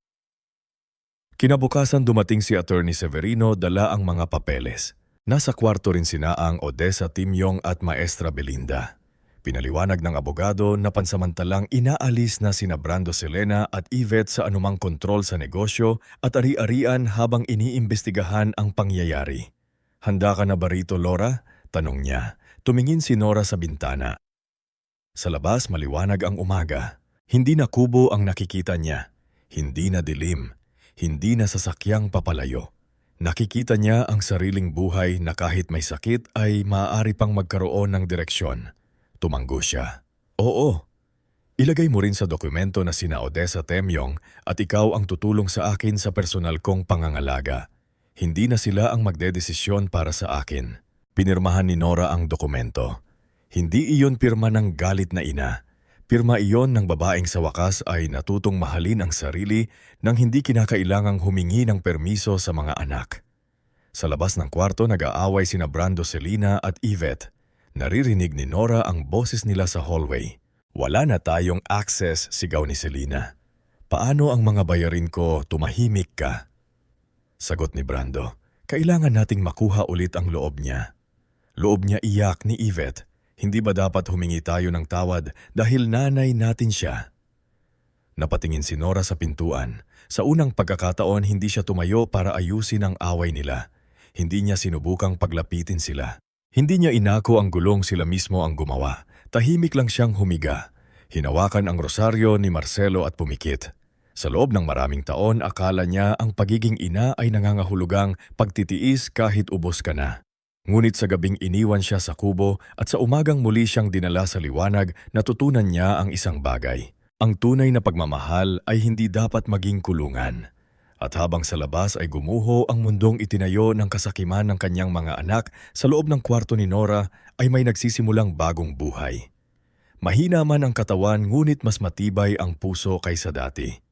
Kinabukasan dumating si Attorney Severino, dala ang mga papeles. Nasa kwarto rin sina ang Odessa Timyong at Maestra Belinda. Pinaliwanag ng abogado na pansamantalang inaalis na sina Brando Selena at Yvette sa anumang kontrol sa negosyo at ari-arian habang iniimbestigahan ang pangyayari. Handa ka na ba rito, Laura? Tanong niya. Tumingin si Nora sa bintana. Sa labas maliwanag ang umaga. Hindi na kubo ang nakikita niya. Hindi na dilim. Hindi na sasakyang papalayo. Nakikita niya ang sariling buhay na kahit may sakit ay maaari pang magkaroon ng direksyon. Tumanggo siya. Oo. Ilagay mo rin sa dokumento na sina Odessa Temyong at ikaw ang tutulong sa akin sa personal kong pangangalaga. Hindi na sila ang magdedesisyon para sa akin. Pinirmahan ni Nora ang dokumento. Hindi iyon pirma ng galit na ina. Pirma iyon ng babaeng sa wakas ay natutong mahalin ang sarili nang hindi kinakailangang humingi ng permiso sa mga anak. Sa labas ng kwarto nag-aaway sina Brando Selena at Yvette. Naririnig ni Nora ang boses nila sa hallway. Wala na tayong access, sigaw ni Selena. Paano ang mga bayarin ko? Tumahimik ka. Sagot ni Brando. Kailangan nating makuha ulit ang loob niya. Loob niya iyak ni Yvette. Hindi ba dapat humingi tayo ng tawad dahil nanay natin siya? Napatingin si Nora sa pintuan. Sa unang pagkakataon hindi siya tumayo para ayusin ang away nila. Hindi niya sinubukang paglapitin sila. Hindi niya inako ang gulong, sila mismo ang gumawa. Tahimik lang siyang humiga. Hinawakan ang rosaryo ni Marcelo at pumikit. Sa loob ng maraming taon, akala niya ang pagiging ina ay nangangahulugang pagtitiis kahit ubos ka na. Ngunit sa gabing iniwan siya sa kubo at sa umagang muli siyang dinala sa liwanag, natutunan niya ang isang bagay. Ang tunay na pagmamahal ay hindi dapat maging kulungan. At habang sa labas ay gumuho ang mundong itinayo ng kasakiman ng kanyang mga anak, sa loob ng kwarto ni Nora ay may nagsisimulang bagong buhay. Mahina man ang katawan ngunit mas matibay ang puso kaysa dati.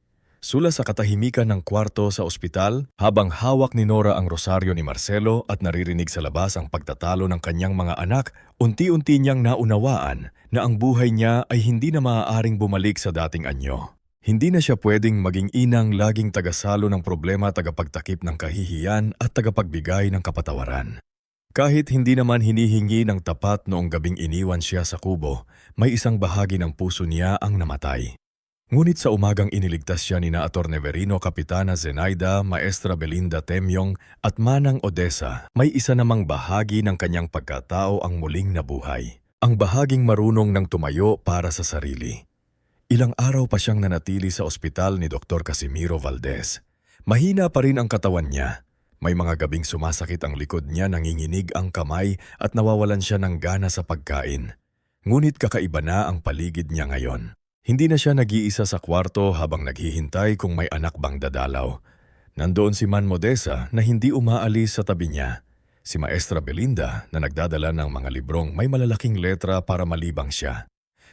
Sula sa katahimikan ng kwarto sa ospital, habang hawak ni Nora ang rosaryo ni Marcelo at naririnig sa labas ang pagtatalo ng kanyang mga anak, unti-unti niyang naunawaan na ang buhay niya ay hindi na maaaring bumalik sa dating anyo. Hindi na siya pwedeng maging inang laging tagasalo ng problema, tagapagtakip ng kahihiyan at tagapagbigay ng kapatawaran. Kahit hindi naman hinihingi ng tapat noong gabing iniwan siya sa kubo, may isang bahagi ng puso niya ang namatay. Ngunit sa umagang iniligtas siya ni Atty. Verino, Kapitana Zenaida, Maestra Belinda Temyong at Manang Odessa, may isa namang bahagi ng kanyang pagkatao ang muling nabuhay. Ang bahaging marunong ng tumayo para sa sarili. Ilang araw pa siyang nanatili sa ospital ni Dr. Casimiro Valdez. Mahina pa rin ang katawan niya. May mga gabing sumasakit ang likod niya, nanginginig ang kamay at nawawalan siya ng gana sa pagkain. Ngunit kakaiba na ang paligid niya ngayon. Hindi na siya nag-iisa sa kwarto habang naghihintay kung may anak bang dadalaw. Nandoon si Man Modesa na hindi umaalis sa tabi niya. Si Maestra Belinda na nagdadala ng mga librong may malalaking letra para malibang siya.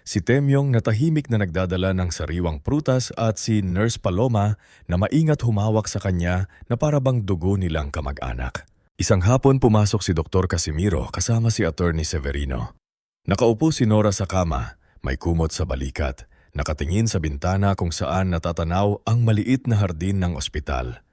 Si Temyong na tahimik na nagdadala ng sariwang prutas at si Nurse Paloma na maingat humawak sa kanya na para bang dugo nilang kamag-anak. Isang hapon pumasok si Dr. Casimiro kasama si Attorney Severino. Nakaupo si Nora sa kama, may kumot sa balikat. Nakatingin sa bintana kung saan natatanaw ang maliit na hardin ng ospital.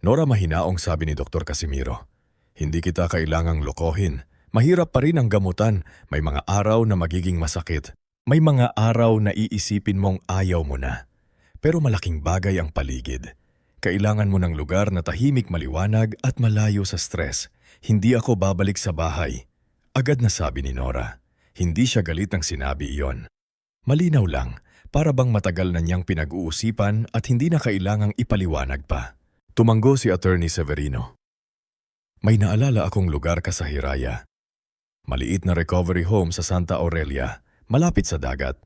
Nora, mahinaong sabi ni Dr. Casimiro. Hindi kita kailangang lokohin. Mahirap pa rin ang gamutan. May mga araw na magiging masakit. May mga araw na iisipin mong ayaw mo na. Pero malaking bagay ang paligid. Kailangan mo ng lugar na tahimik, maliwanag at malayo sa stress. Hindi ako babalik sa bahay. Agad na sabi ni Nora. Hindi siya galit nang sinabi iyon. Malinaw lang. Para bang matagal na niyang pinag-uusipan at hindi na kailangang ipaliwanag pa. Tumanggo si Attorney Severino. May naalala akong lugar sa Hiraya. Maliit na recovery home sa Santa Aurelia, malapit sa dagat.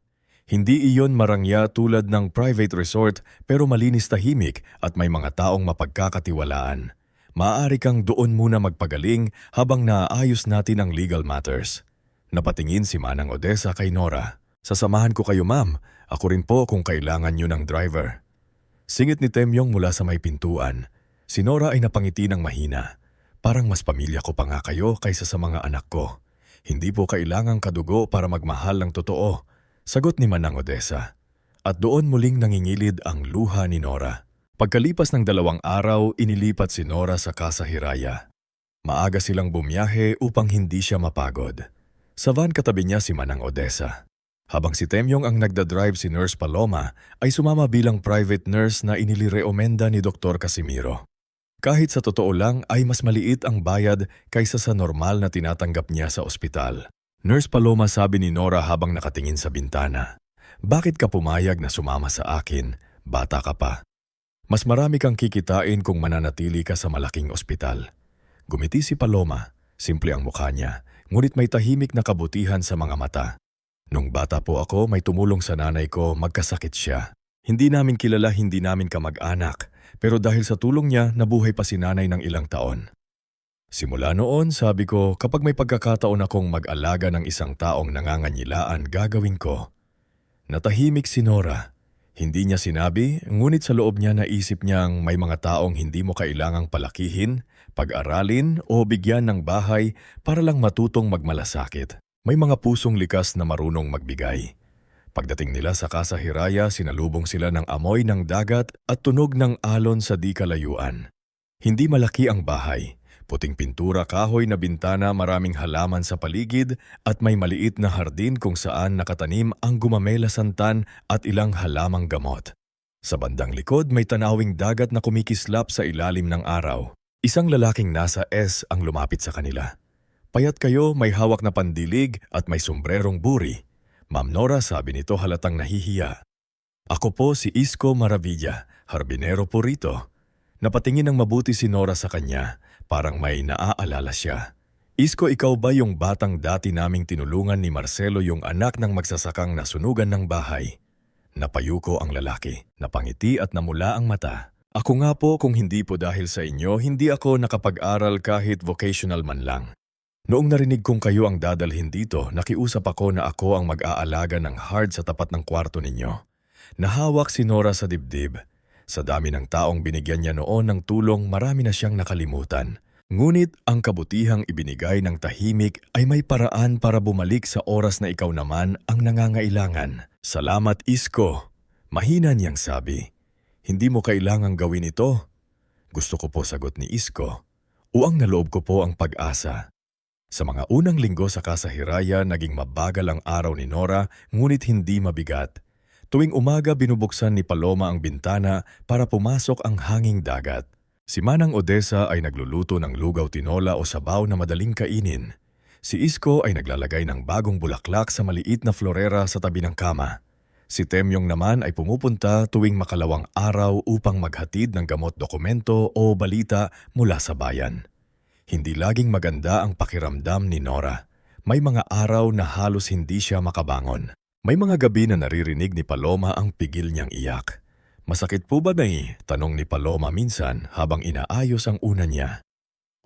Hindi iyon marangya tulad ng private resort pero malinis tahimik at may mga taong mapagkakatiwalaan. Maaari kang doon muna magpagaling habang naaayos natin ang legal matters. Napatingin si Manang Odessa kay Nora. Sasamahan ko kayo ma'am, ako rin po kung kailangan nyo ng driver. Singit ni Temyong mula sa may pintuan. Si Nora ay napangiti ng mahina. Parang mas pamilya ko pa nga kayo kaysa sa mga anak ko. Hindi po kailangang kadugo para magmahal ng totoo. Sagot ni Manang Odessa. At doon muling nangingilid ang luha ni Nora. Pagkalipas ng 2 araw, inilipat si Nora sa Casa Hiraya. Maaga silang bumiyahe upang hindi siya mapagod. Sa van katabi niya si Manang Odessa. Habang si Temyong ang nagdadrive si Nurse Paloma, ay sumama bilang private nurse na inilireomenda ni Dr. Casimiro. Kahit sa totoo lang ay mas maliit ang bayad kaysa sa normal na tinatanggap niya sa ospital. Nurse Paloma, sabi ni Nora habang nakatingin sa bintana. Bakit ka pumayag na sumama sa akin? Bata ka pa. Mas marami kang kikitain kung mananatili ka sa malaking ospital. Gumiti si Paloma. Simple ang mukha niya, ngunit may tahimik na kabutihan sa mga mata. Nung bata po ako, may tumulong sa nanay ko, magkasakit siya. Hindi namin kilala, hindi namin kamag-anak, pero dahil sa tulong niya, nabuhay pa si nanay ng ilang taon. Simula noon, sabi ko, kapag may pagkakataon akong mag-alaga ng isang taong nanganganyilaan, gagawin ko. Natahimik si Nora. Hindi niya sinabi, ngunit sa loob niya naisip niyang may mga taong hindi mo kailangang palakihin, pag-aralin o bigyan ng bahay para lang matutong magmalasakit. May mga pusong likas na marunong magbigay. Pagdating nila sa Casa Hiraya, sinalubong sila ng amoy ng dagat at tunog ng alon sa di kalayuan. Hindi malaki ang bahay. Puting pintura, kahoy na bintana, maraming halaman sa paligid at may maliit na hardin kung saan nakatanim ang gumamela santan at ilang halamang gamot. Sa bandang likod may tanawing dagat na kumikislap sa ilalim ng araw. Isang lalaking nasa S ang lumapit sa kanila. Payat kayo, may hawak na pandilig at may sombrerong buri. Ma'am Nora, sabi nito halatang nahihiya. Ako po si Isko Maravilla, harbinero po rito. Napatingin ng mabuti si Nora sa kanya. Parang may naaalala siya. Isko, ikaw ba yung batang dati naming tinulungan ni Marcelo, yung anak ng magsasakang nasunugan ng bahay? Napayuko ang lalaki, napangiti at namula ang mata. Ako nga po, kung hindi po dahil sa inyo, hindi ako nakapag-aral kahit vocational man lang. Noong narinig kong kayo ang dadalhin dito, nakiusap ako na ako ang mag-aalaga ng hard sa tapat ng kwarto ninyo. Nahawak si Nora sa dibdib. Sa dami ng taong binigyan niya noon ng tulong, marami na siyang nakalimutan. Ngunit ang kabutihang ibinigay ng tahimik ay may paraan para bumalik sa oras na ikaw naman ang nangangailangan. Salamat, Isko. Mahina niyang sabi. Hindi mo kailangang gawin ito. Gusto ko po, sagot ni Isko. Uang na loob ko po ang pag-asa. Sa mga unang linggo sa Casa Hiraya, naging mabagal ang araw ni Nora, ngunit hindi mabigat. Tuwing umaga, binubuksan ni Paloma ang bintana para pumasok ang hanging dagat. Si Manang Odessa ay nagluluto ng lugaw tinola o sabaw na madaling kainin. Si Isko ay naglalagay ng bagong bulaklak sa maliit na florera sa tabi ng kama. Si Temyong naman ay pumupunta tuwing makalawang araw upang maghatid ng gamot, dokumento o balita mula sa bayan. Hindi laging maganda ang pakiramdam ni Nora. May mga araw na halos hindi siya makabangon. May mga gabi na naririnig ni Paloma ang pigil niyang iyak. Masakit po ba, Nay? Tanong ni Paloma minsan habang inaayos ang una niya.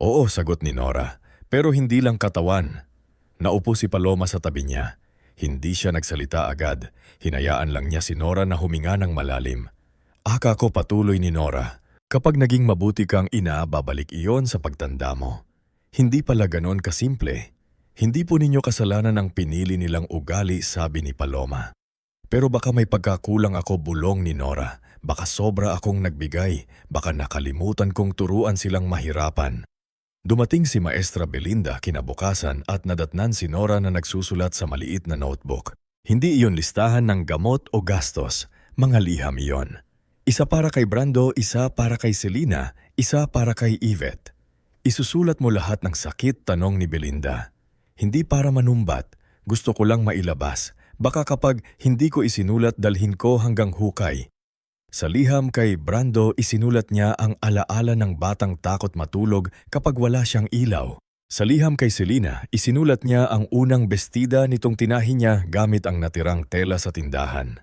Oo, sagot ni Nora, pero hindi lang katawan. Naupo si Paloma sa tabi niya. Hindi siya nagsalita agad. Hinayaan lang niya si Nora na huminga ng malalim. Aka ko, patuloy ni Nora. Kapag naging mabuti kang ina, babalik iyon sa pagtanda mo. Hindi pala ganon kasimple. Hindi po ninyo kasalanan ang pinili nilang ugali, sabi ni Paloma. Pero baka may pagkakulang ako, bulong ni Nora. Baka sobra akong nagbigay, baka nakalimutan kong turuan silang mahirapan. Dumating si Maestra Belinda kinabukasan at nadatnan si Nora na nagsusulat sa maliit na notebook. Hindi iyon listahan ng gamot o gastos, mga liham iyon. Isa para kay Brando, isa para kay Selena, isa para kay Yvette. Isusulat mo lahat ng sakit, tanong ni Belinda. Hindi para manumbat, gusto ko lang mailabas. Baka kapag hindi ko isinulat, dalhin ko hanggang hukay. Sa liham kay Brando, isinulat niya ang alaala ng batang takot matulog kapag wala siyang ilaw. Sa liham kay Selena, isinulat niya ang unang bestida nitong tinahi niya gamit ang natirang tela sa tindahan.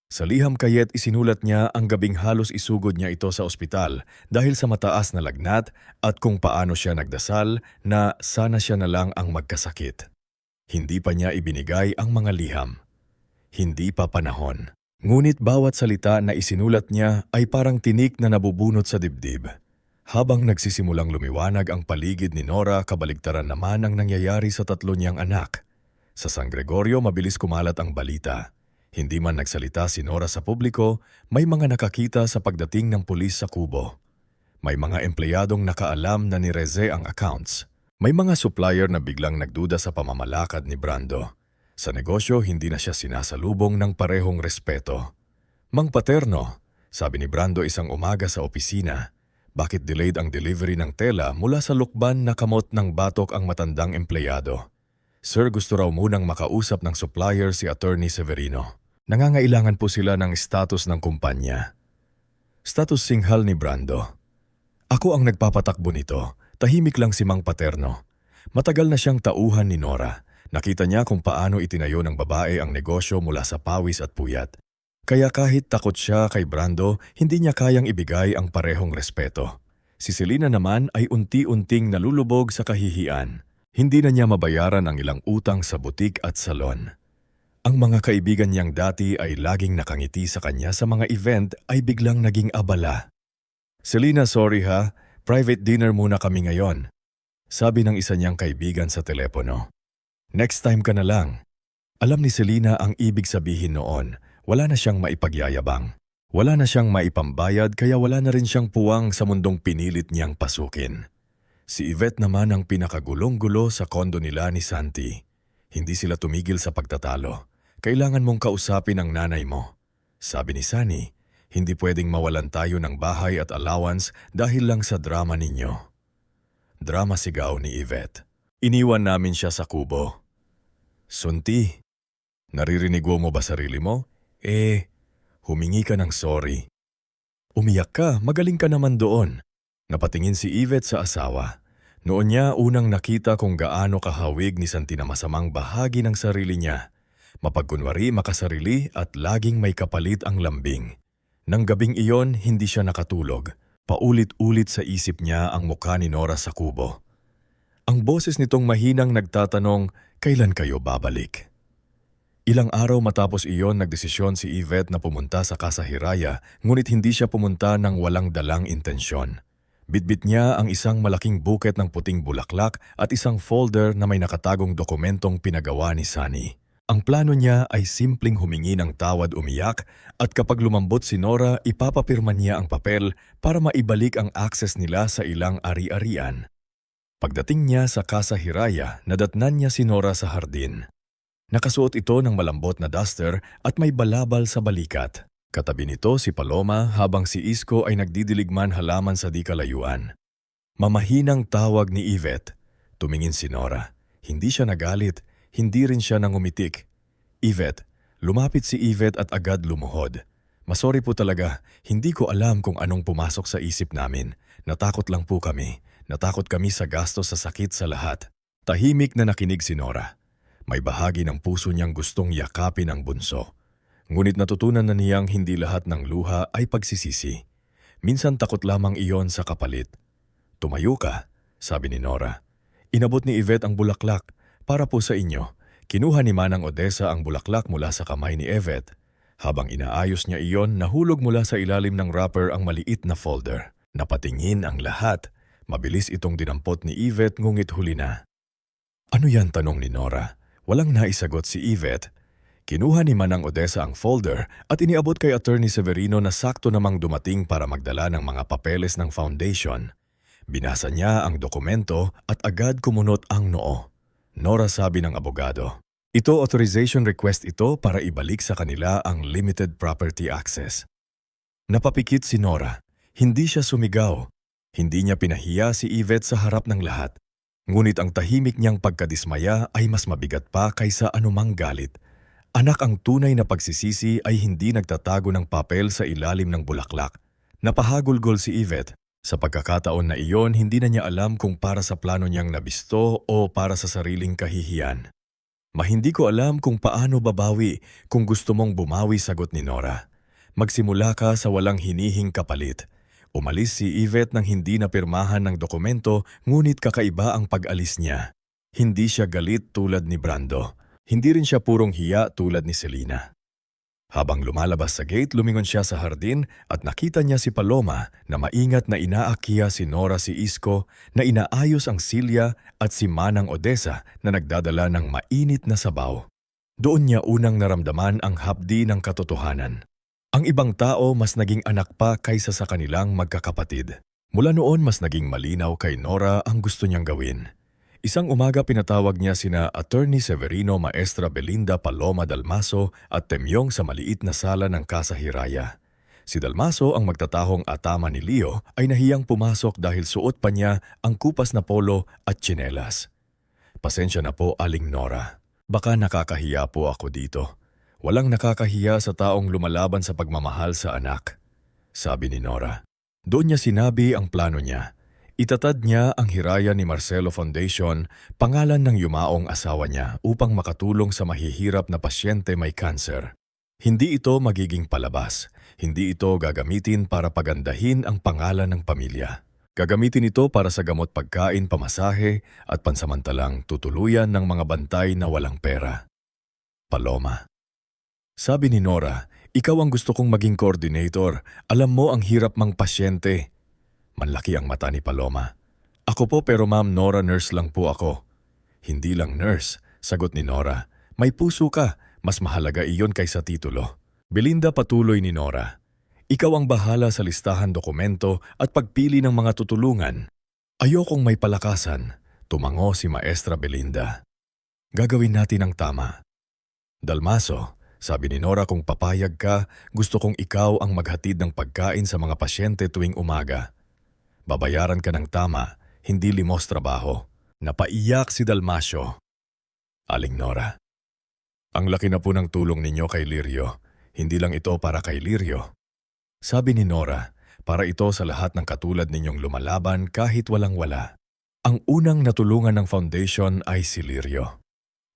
Sa liham kayet isinulat niya ang gabing halos isugod niya ito sa ospital dahil sa mataas na lagnat at kung paano siya nagdasal na sana siya na lang ang magkasakit. Hindi pa niya ibinigay ang mga liham. Hindi pa panahon. Ngunit bawat salita na isinulat niya ay parang tinik na nabubunot sa dibdib. Habang nagsisimulang lumiwanag ang paligid ni Nora, kabaligtaran naman ang nangyayari sa tatlo niyang anak. Sa San Gregorio, mabilis kumalat ang balita. Hindi man nagsalita si Nora sa publiko, may mga nakakita sa pagdating ng pulis sa kubo. May mga empleyadong nakaalam na nireze ang accounts. May mga supplier na biglang nagduda sa pamamalakad ni Brando. Sa negosyo, hindi na siya sinasalubong ng parehong respeto. Mang Paterno, sabi ni Brando isang umaga sa opisina, bakit delayed ang delivery ng tela mula sa lukban na kamot ng batok ang matandang empleyado? Sir, gusto raw munang makausap ng supplier si Attorney Severino. Nangangailangan po sila ng status ng kumpanya. Status singhal ni Brando. Ako ang nagpapatakbo nito. Tahimik lang si Mang Paterno. Matagal na siyang tauhan ni Nora. Nakita niya kung paano itinayo ng babae ang negosyo mula sa pawis at puyat. Kaya kahit takot siya kay Brando, hindi niya kayang ibigay ang parehong respeto. Si Selena naman ay unti-unting nalulubog sa kahihiyan. Hindi na niya mabayaran ang ilang utang sa butik at salon. Ang mga kaibigan niyang dati ay laging nakangiti sa kanya sa mga event ay biglang naging abala. Selena, sorry ha, private dinner muna kami ngayon. Sabi ng isa niyang kaibigan sa telepono. Next time ka na lang. Alam ni Selena ang ibig sabihin noon. Wala na siyang maipagyayabang. Wala na siyang maipambayad kaya wala na rin siyang puwang sa mundong pinilit niyang pasukin. Si Yvette naman ang pinakagulong-gulo sa kondo nila ni Santi. Hindi sila tumigil sa pagtatalo. Kailangan mong kausapin ang nanay mo. Sabi ni Sunny, hindi pwedeng mawalan tayo ng bahay at allowance dahil lang sa drama ninyo. Drama sigaw ni Yvette. Iniwan namin siya sa kubo. Sunti, naririnig mo ba sarili mo? Humingi ka ng sorry. Umiyak ka, magaling ka naman doon. Napatingin si Yvette sa asawa. Noon niya unang nakita kung gaano kahawig ni Santi na masamang bahagi ng sarili niya. Mapagkunwari, makasarili at laging may kapalit ang lambing. Nang gabing iyon, hindi siya nakatulog. Paulit-ulit sa isip niya ang mukha ni Nora sa kubo. Ang boses nitong mahinang nagtatanong, kailan kayo babalik? Ilang araw matapos iyon, nagdesisyon si Yvette na pumunta sa Casa Hiraya, ngunit hindi siya pumunta ng walang dalang intensyon. Bitbit niya ang isang malaking buket ng puting bulaklak at isang folder na may nakatagong dokumentong pinagawa ni Sunny. Ang plano niya ay simpleng humingi ng tawad, umiyak, at kapag lumambot si Nora, ipapapirma niya ang papel para maibalik ang access nila sa ilang ari-arian. Pagdating niya sa Casa Hiraya, nadatnan niya si Nora sa hardin. Nakasuot ito ng malambot na duster at may balabal sa balikat. Katabi nito si Paloma habang si Isko ay nagdidiligman halaman sa di kalayuan. Mamahinang tawag ni Yvette. Tumingin si Nora. Hindi siya nagalit, hindi rin siya nangumitik. Yvette, lumapit si Yvette at agad lumuhod. Masorry po talaga, hindi ko alam kung anong pumasok sa isip namin. Natakot lang po kami. Natakot kami sa gastos sa sakit sa lahat. Tahimik na nakinig si Nora. May bahagi ng puso niyang gustong yakapin ang bunso. Ngunit natutunan na niyang hindi lahat ng luha ay pagsisisi. Minsan takot lamang iyon sa kapalit. Tumayo ka, sabi ni Nora. Inabot ni Yvette ang bulaklak. Para po sa inyo. Kinuha ni Manang Odessa ang bulaklak mula sa kamay ni Yvette. Habang inaayos niya iyon, nahulog mula sa ilalim ng wrapper ang maliit na folder. Napatingin ang lahat. Mabilis itong dinampot ni Yvette ngunit huli na. Ano yan, tanong ni Nora? Walang naisagot si Yvette. Kinuha ni Manang Odessa ang folder at iniabot kay Attorney Severino na sakto namang dumating para magdala ng mga papeles ng foundation. Binasa niya ang dokumento at agad kumunot ang noo. Nora, sabi ng abogado. Ito authorization request ito para ibalik sa kanila ang limited property access. Napapikit si Nora. Hindi siya sumigaw. Hindi niya pinahiya si Yvette sa harap ng lahat. Ngunit ang tahimik niyang pagkadismaya ay mas mabigat pa kaysa anumang galit. Anak, ang tunay na pagsisisi ay hindi nagtatago ng papel sa ilalim ng bulaklak. Napahagulgol si Yvette. Sa pagkakataon na iyon, hindi na niya alam kung para sa plano niyang nabisto o para sa sariling kahihiyan. Hindi ko alam kung paano babawi kung gusto mong bumawi, sagot ni Nora. Magsimula ka sa walang hinihing kapalit. Umalis si Yvette nang hindi napirmahan ng dokumento, ngunit kakaiba ang pag-alis niya. Hindi siya galit tulad ni Brando. Hindi rin siya purong hiya tulad ni Selena. Habang lumalabas sa gate, lumingon siya sa hardin at nakita niya si Paloma na maingat na inaakiya si Nora, si Isko na inaayos ang silya at si Manang Odessa na nagdadala ng mainit na sabaw. Doon niya unang naramdaman ang hapdi ng katotohanan. Ang ibang tao mas naging anak pa kaysa sa kanilang magkakapatid. Mula noon mas naging malinaw kay Nora ang gusto niyang gawin. Isang umaga pinatawag niya sina Attorney Severino, Maestra Belinda, Paloma Dalmaso at Temyong sa maliit na sala ng Casa Hiraya. Si Dalmaso, ang magtatahong atama ni Leo, ay nahiyang pumasok dahil suot pa niya ang kupas na polo at tsinelas. Pasensya na po, Aling Nora. Baka nakakahiya po ako dito. Walang nakakahiya sa taong lumalaban sa pagmamahal sa anak, sabi ni Nora. Doon niya sinabi ang plano niya. Itatad niya ang Hiraya ni Marcelo Foundation, pangalan ng yumaong asawa niya, upang makatulong sa mahihirap na pasyente may kanser. Hindi ito magiging palabas. Hindi ito gagamitin para pagandahin ang pangalan ng pamilya. Gagamitin ito para sa gamot, pagkain, pamasahe at pansamantalang tutuluyan ng mga bantay na walang pera. Paloma. Sabi ni Nora, ikaw ang gusto kong maging coordinator. Alam mo ang hirap mang pasyente. Manlaki ang mata ni Paloma. Ako po, pero Ma'am Nora, nurse lang po ako. Hindi lang nurse, sagot ni Nora. May puso ka, mas mahalaga iyon kaysa titulo. Belinda, patuloy ni Nora. Ikaw ang bahala sa listahan, dokumento at pagpili ng mga tutulungan. Ayokong may palakasan, tumango si Maestra Belinda. Gagawin natin ang tama. Dalmaso, sabi ni Nora, kung papayag ka, gusto kong ikaw ang maghatid ng pagkain sa mga pasyente tuwing umaga. Babayaran ka ng tama, hindi limos trabaho. Napaiyak si Dalmasio. Aling Nora. Ang laki na po ng tulong ninyo kay Lirio. Hindi lang ito para kay Lirio. Sabi ni Nora, para ito sa lahat ng katulad ninyong lumalaban kahit walang-wala. Ang unang natulungan ng foundation ay si Lirio.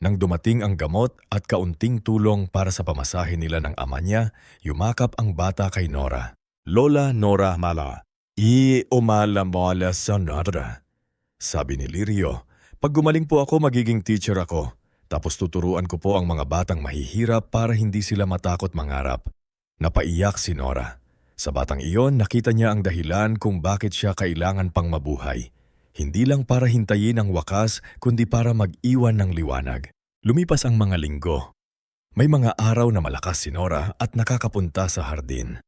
Nang dumating ang gamot at kaunting tulong para sa pamasahe nila ng ama niya, yumakap ang bata kay Nora. Lola Nora Mala. Umala-mala sa Nora. Sabi ni Lirio, pag gumaling po ako, magiging teacher ako. Tapos tuturuan ko po ang mga batang mahihirap para hindi sila matakot mangarap. Napaiyak si Nora. Sa batang iyon, nakita niya ang dahilan kung bakit siya kailangan pang mabuhay. Hindi lang para hintayin ang wakas, kundi para mag-iwan ng liwanag. Lumipas ang mga linggo. May mga araw na malakas si Nora at nakakapunta sa hardin.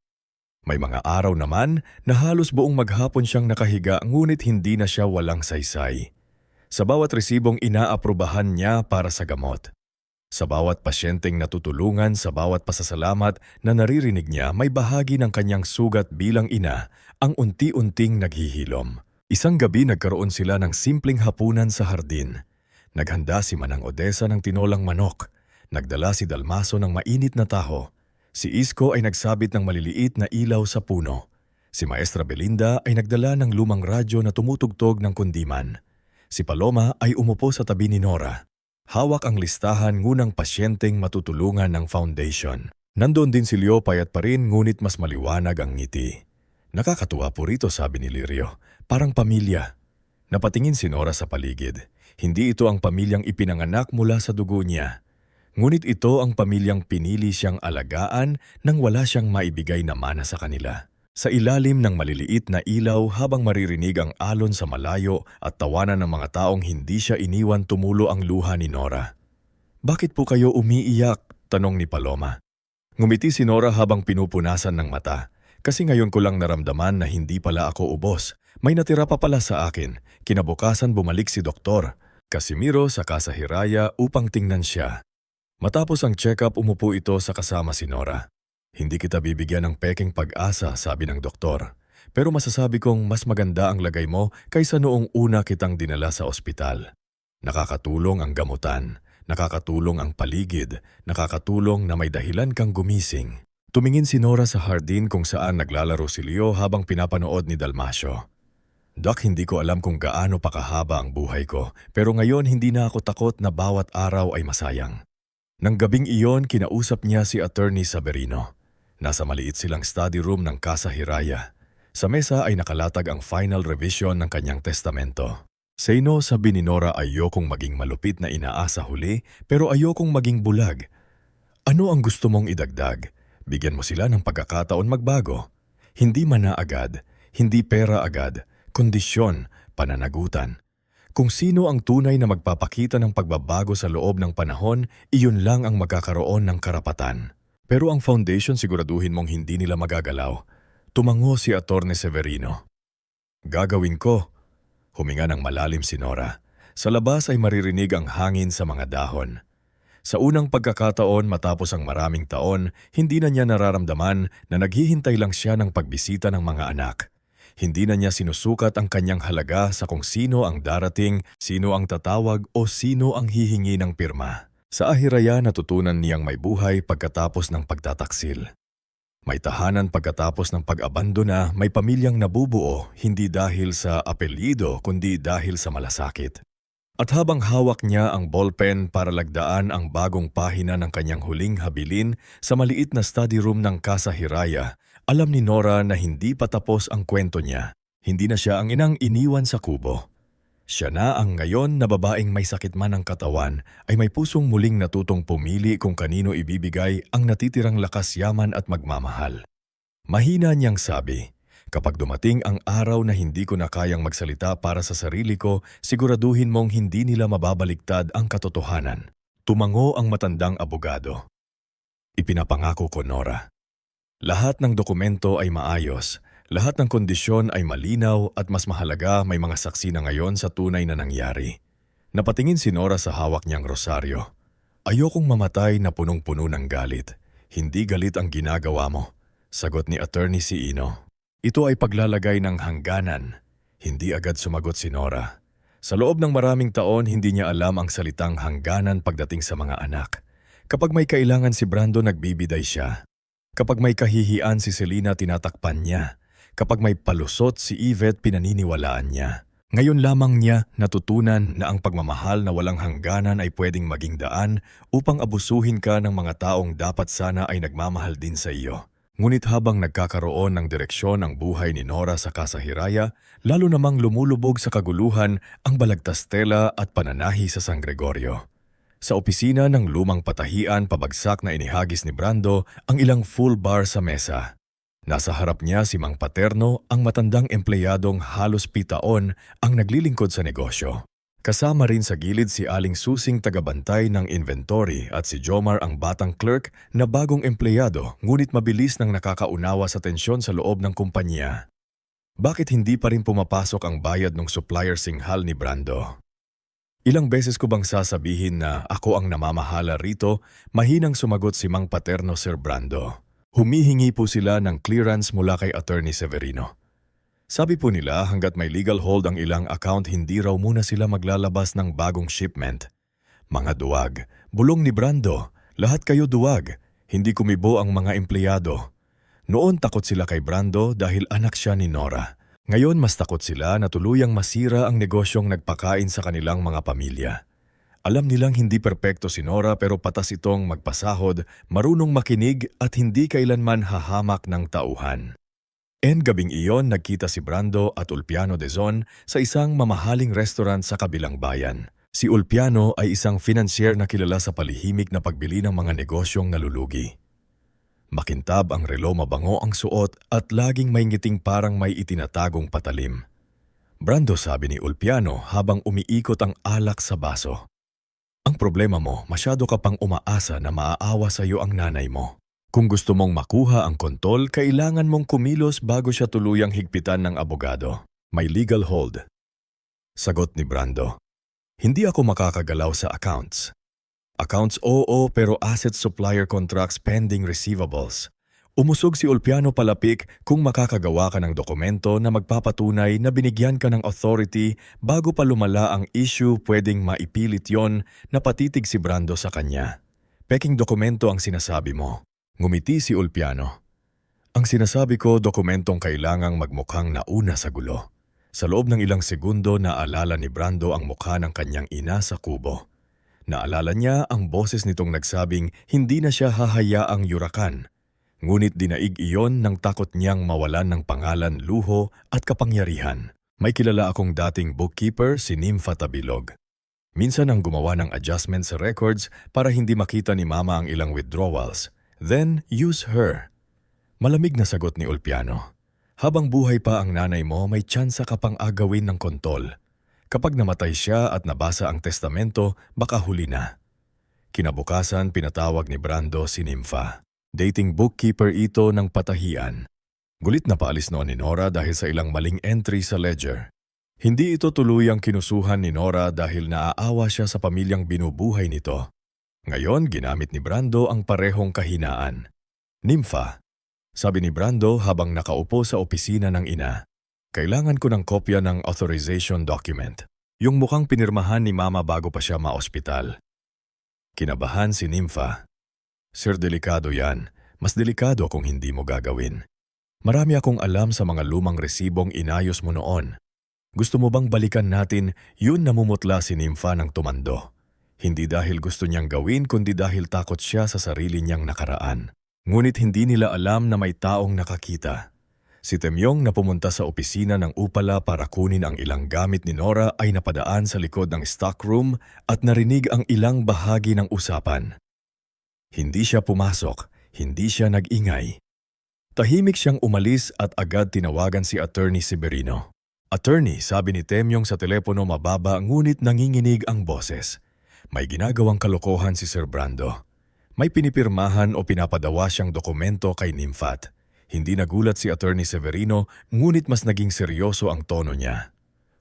May mga araw naman na halos buong maghapon siyang nakahiga, ngunit hindi na siya walang saysay. Sa bawat resibong inaaprubahan niya para sa gamot. Sa bawat pasyenteng natutulungan, sa bawat pasasalamat na naririnig niya, may bahagi ng kanyang sugat bilang ina ang unti-unting naghihilom. Isang gabi nagkaroon sila ng simpleng hapunan sa hardin. Naghanda si Manang Odessa ng tinolang manok. Nagdala si Dalmaso ng mainit na taho. Si Isko ay nagsabit ng maliliit na ilaw sa puno. Si Maestra Belinda ay nagdala ng lumang radyo na tumutugtog ng kundiman. Si Paloma ay umupo sa tabi ni Nora. Hawak ang listahan ngunang pasyenteng matutulungan ng foundation. Nandoon din si Leo, payat pa rin ngunit mas maliwanag ang ngiti. Nakakatuwa po rito, sabi ni Lirio. Parang pamilya. Napatingin si Nora sa paligid. Hindi ito ang pamilyang ipinanganak mula sa dugo niya. Ngunit ito ang pamilyang pinili siyang alagaan nang wala siyang maibigay na mana sa kanila. Sa ilalim ng maliliit na ilaw habang maririnig ang alon sa malayo at tawanan ng mga taong hindi siya iniwan, tumulo ang luha ni Nora. Bakit po kayo umiiyak? Tanong ni Paloma. Ngumiti si Nora habang pinupunasan ng mata. Kasi ngayon ko lang naramdaman na hindi pala ako ubos. May natira pa pala sa akin. Kinabukasan bumalik si Doktor Casimiro sa Casa Hiraya upang tingnan siya. Matapos ang check-up, umupo ito sa kasama si Nora. Hindi kita bibigyan ng peking pag-asa, sabi ng doktor. Pero masasabi kong mas maganda ang lagay mo kaysa noong una kitang dinala sa ospital. Nakakatulong ang gamutan, nakakatulong ang paligid, nakakatulong na may dahilan kang gumising. Tumingin si Nora sa hardin kung saan naglalaro si Leo habang pinapanood ni Dalmasio. Doc, hindi ko alam kung gaano pa kahaba ang buhay ko, pero ngayon hindi na ako takot na bawat araw ay masayang. Nang gabing iyon, kinausap niya si Attorney Severino. Nasa maliit silang study room ng Casa Hiraya. Sa mesa ay nakalatag ang final revision ng kanyang testamento. Seino, sabi ni Nora, ayokong maging malupit na inaasa huli, pero ayokong maging bulag. Ano ang gusto mong idagdag? Bigyan mo sila ng pagkakataon magbago. Hindi mana agad, hindi pera agad, kondisyon, pananagutan. Kung sino ang tunay na magpapakita ng pagbabago sa loob ng panahon, iyon lang ang magkakaroon ng karapatan. Pero ang foundation siguraduhin mong hindi nila magagalaw. Tumango si Atty. Severino. Gagawin ko. Huminga ng malalim si Nora. Sa labas ay maririnig ang hangin sa mga dahon. Sa unang pagkakataon matapos ang maraming taon, hindi na niya nararamdaman na naghihintay lang siya ng pagbisita ng mga anak. Hindi na niya sinusukat ang kanyang halaga sa kung sino ang darating, sino ang tatawag o sino ang hihingi ng pirma. Sa Ahiraya natutunan niyang may buhay pagkatapos ng pagtataksil. May tahanan pagkatapos ng pag-abandona, may pamilyang nabubuo hindi dahil sa apelyido kundi dahil sa malasakit. At habang hawak niya ang ballpen para lagdaan ang bagong pahina ng kanyang huling habilin sa maliit na study room ng Casa Hiraya, alam ni Nora na hindi pa tapos ang kwento niya. Hindi na siya ang inang iniwan sa kubo. Siya na ang ngayon na babaeng may sakit man ang katawan ay may pusong muling natutong pumili kung kanino ibibigay ang natitirang lakas, yaman at magmamahal. Mahina niyang sabi, kapag dumating ang araw na hindi ko na kayang magsalita para sa sarili ko, siguraduhin mong hindi nila mababaliktad ang katotohanan. Tumango ang matandang abogado. Ipinapangako ko, Nora. Lahat ng dokumento ay maayos. Lahat ng kondisyon ay malinaw at mas mahalaga may mga saksi na ngayon sa tunay na nangyari. Napatingin si Nora sa hawak niyang rosaryo. Ayokong mamatay na punong-puno ng galit. Hindi galit ang ginagawa mo, sagot ni Attorney Siino. Ito ay paglalagay ng hangganan. Hindi agad sumagot si Nora. Sa loob ng maraming taon, hindi niya alam ang salitang hangganan pagdating sa mga anak. Kapag may kailangan si Brando, nagbibiday siya. Kapag may kahihiyan si Selena, tinatakpan niya. Kapag may palusot si Yvette, pinaniniwalaan niya. Ngayon lamang niya natutunan na ang pagmamahal na walang hangganan ay pwedeng maging daan upang abusuhin ka ng mga taong dapat sana ay nagmamahal din sa iyo. Ngunit habang nagkakaroon ng direksyon ang buhay ni Nora sa Casa Hiraya, lalo namang lumulubog sa kaguluhan ang balagtas tela at pananahi sa San Gregorio. Sa opisina ng lumang patahian, pabagsak na inihagis ni Brando ang ilang full bar sa mesa. Nasa harap niya si Mang Paterno, ang matandang empleyadong halos pitaon ang naglilingkod sa negosyo. Kasama rin sa gilid si Aling Susing, tagabantay ng inventory, at si Jomar, ang batang clerk na bagong empleyado ngunit mabilis nang nakakaunawa sa tensyon sa loob ng kumpanya. Bakit hindi pa rin pumapasok ang bayad ng supplier singhal ni Brando? Ilang beses ko bang sasabihin na ako ang namamahala rito? Mahinang sumagot si Mang Paterno, Sir Brando. Humihingi po sila ng clearance mula kay Attorney Severino. Sabi po nila hanggat may legal hold ang ilang account, hindi raw muna sila maglalabas ng bagong shipment. Mga duwag, bulong ni Brando, lahat kayo duwag, hindi kumibo ang mga empleyado. Noon takot sila kay Brando dahil anak siya ni Nora. Ngayon mas takot sila na tuluyang masira ang negosyong nagpakain sa kanilang mga pamilya. Alam nilang hindi perpekto si Nora pero patas itong magpasahod, marunong makinig at hindi kailanman hahamak ng tauhan. Gabing iyon nagkita si Brando at Ulpiano Dezon sa isang mamahaling restaurant sa kabilang bayan. Si Ulpiano ay isang financier na kilala sa palihimik na pagbili ng mga negosyong nalulugi. Makintab ang relo, mabango ang suot at laging may ngiting parang may itinatagong patalim. Brando, sabi ni Ulpiano habang umiikot ang alak sa baso. Ang problema mo, masyado ka pang umaasa na maaawa sa iyo ang nanay mo. Kung gusto mong makuha ang kontol, kailangan mong kumilos bago siya tuluyang higpitan ng abogado. May legal hold. Sagot ni Brando. Hindi ako makakagalaw sa accounts. Accounts oo, pero asset supplier contracts pending receivables. Umusog si Ulpiano palapik kung makakagawa ka ng dokumento na magpapatunay na binigyan ka ng authority bago pa lumala ang issue, pwedeng maipilit yon. Napatitig si Brando sa kanya. Peking dokumento ang sinasabi mo. Ngumiti si Ulpiano. Ang sinasabi ko, dokumentong kailangang magmukhang nauna sa gulo. Sa loob ng ilang segundo, naalala ni Brando ang mukha ng kanyang ina sa kubo. Naalala niya ang boses nitong nagsabing hindi na siya hahayaang yurakan. Ngunit dinaig iyon ng takot niyang mawalan ng pangalan, luho at kapangyarihan. May kilala akong dating bookkeeper, si Nympha Tabilog. Minsan ang gumawa ng adjustment sa records para hindi makita ni Mama ang ilang withdrawals. Then, use her. Malamig na sagot ni Ulpiano. Habang buhay pa ang nanay mo, may tsansa ka pang agawin ng kontol. Kapag namatay siya at nabasa ang testamento, baka huli na. Kinabukasan, pinatawag ni Brando si Nympha. Dating bookkeeper ito ng patahian. Gulit na paalis noon ni Nora dahil sa ilang maling entry sa ledger. Hindi ito tuluyang kinusuhan ni Nora dahil naaawa siya sa pamilyang binubuhay nito. Ngayon, ginamit ni Brando ang parehong kahinaan. Nympha, sabi ni Brando habang nakaupo sa opisina ng ina, kailangan ko ng kopya ng authorization document. Yung mukhang pinirmahan ni Mama bago pa siya ma-ospital. Kinabahan si Nympha. Sir, delikado yan. Mas delikado kung hindi mo gagawin. Marami akong alam sa mga lumang resibong inayos mo noon. Gusto mo bang balikan natin? Yun, namumutla si Nympha ng tumando. Hindi dahil gusto niyang gawin kundi dahil takot siya sa sarili niyang nakaraan. Ngunit hindi nila alam na may taong nakakita. Si Temyong na pumunta sa opisina ng Upala para kunin ang ilang gamit ni Nora ay napadaan sa likod ng stockroom at narinig ang ilang bahagi ng usapan. Hindi siya pumasok, hindi siya nag-ingay. Tahimik siyang umalis at agad tinawagan si Attorney Severino. Attorney, sabi ni Temyong sa telepono mababa ngunit nanginginig ang boses. May ginagawang kalokohan si Sir Brando. May pinipirmahan o pinapadawa siyang dokumento kay Nymphat. Hindi nagulat si Attorney Severino, ngunit mas naging seryoso ang tono niya.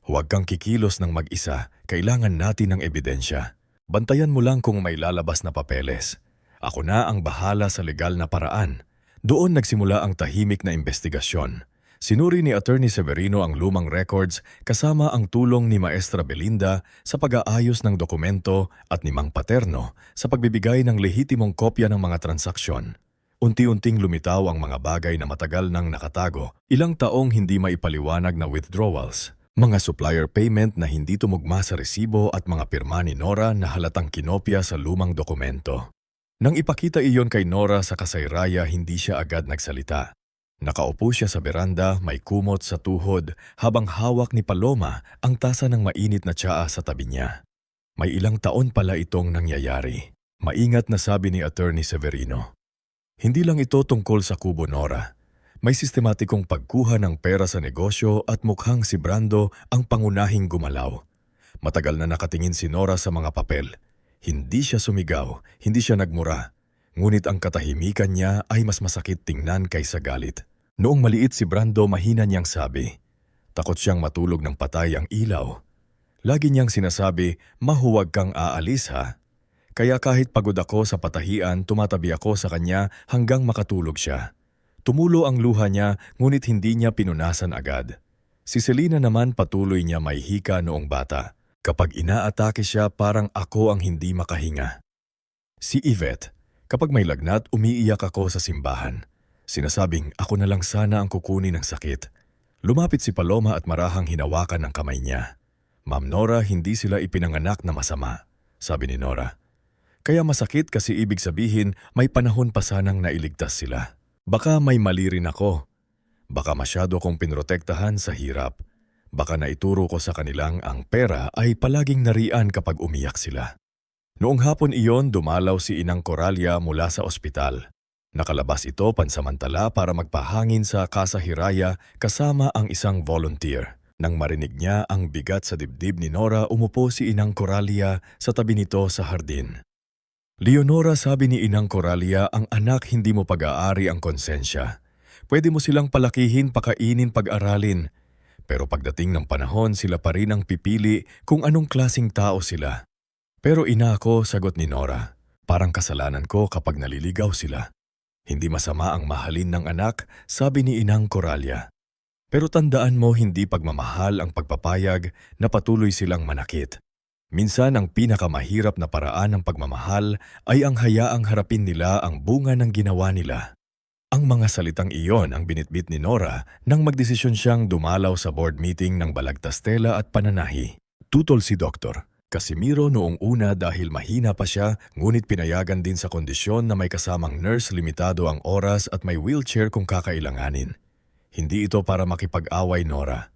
Huwag kang kikilos ng mag-isa, kailangan natin ng ebidensya. Bantayan mo lang kung may lalabas na papeles. Ako na ang bahala sa legal na paraan. Doon nagsimula ang tahimik na investigasyon. Sinuri ni Attorney Severino ang lumang records kasama ang tulong ni Maestra Belinda sa pag-aayos ng dokumento at ni Mang Paterno sa pagbibigay ng lehitimong kopya ng mga transaksyon. Unti-unting lumitaw ang mga bagay na matagal nang nakatago, ilang taong hindi maipaliwanag na withdrawals, mga supplier payment na hindi tumugma sa resibo at mga pirma ni Nora na halatang kinopya sa lumang dokumento. Nang ipakita iyon kay Nora sa kasayraya, hindi siya agad nagsalita. Nakaupo siya sa beranda, may kumot sa tuhod, habang hawak ni Paloma ang tasa ng mainit na tsaa sa tabi niya. May ilang taon pala itong nangyayari. Maingat na sabi ni Attorney Severino. Hindi lang ito tungkol sa kubo, Nora. May sistematikong pagkuha ng pera sa negosyo at mukhang si Brando ang pangunahing gumalaw. Matagal na nakatingin si Nora sa mga papel. Hindi siya sumigaw, hindi siya nagmura. Ngunit ang katahimikan niya ay mas masakit tingnan kaysa galit. Noong maliit si Brando, mahina niyang sabi. Takot siyang matulog ng patay ang ilaw. Lagi niyang sinasabi, mahuwag kang aalis ha. Kaya kahit pagod ako sa patahian, tumatabi ako sa kanya hanggang makatulog siya. Tumulo ang luha niya, ngunit hindi niya pinunasan agad. Si Selena naman patuloy niya may hika noong bata. Kapag inaatake siya, parang ako ang hindi makahinga. Si Yvette, kapag may lagnat, umiiyak ako sa simbahan. Sinasabing ako na lang sana ang kukunin ng sakit. Lumapit si Paloma at marahang hinawakan ng kamay niya. Ma'am Nora, hindi sila ipinanganak na masama, sabi ni Nora. Kaya masakit kasi ibig sabihin may panahon pa sanang nailigtas sila. Baka may mali rin ako. Baka masyado kong pinrotektahan sa hirap. Baka naituro ko sa kanilang ang pera ay palaging narian kapag umiyak sila. Noong hapon iyon, dumalaw si Inang Coralia mula sa ospital. Nakalabas ito pansamantala para magpahangin sa Casa Hiraya kasama ang isang volunteer. Nang marinig niya ang bigat sa dibdib ni Nora, umupo si Inang Coralia sa tabi nito sa hardin. Leonora, sabi ni Inang Coralia, ang anak hindi mo pag-aari ang konsensya. Pwede mo silang palakihin, pakainin, pag-aralin. Pero pagdating ng panahon, sila pa rin ang pipili kung anong klasing tao sila. Pero ina ako, sagot ni Nora, parang kasalanan ko kapag naliligaw sila. Hindi masama ang mahalin ng anak, sabi ni Inang Coralia. Pero tandaan mo, hindi pagmamahal ang pagpapayag na patuloy silang manakit. Minsan ang pinakamahirap na paraan ng pagmamahal ay ang hayaang harapin nila ang bunga ng ginawa nila. Ang mga salitang iyon ang binitbit ni Nora nang magdesisyon siyang dumalaw sa board meeting ng Balagtastela at Pananahi. Tutol si Dr. Casimiro noong una dahil mahina pa siya, ngunit pinayagan din sa kondisyon na may kasamang nurse, limitado ang oras at may wheelchair kung kakailanganin. Hindi ito para makipag-away, Nora.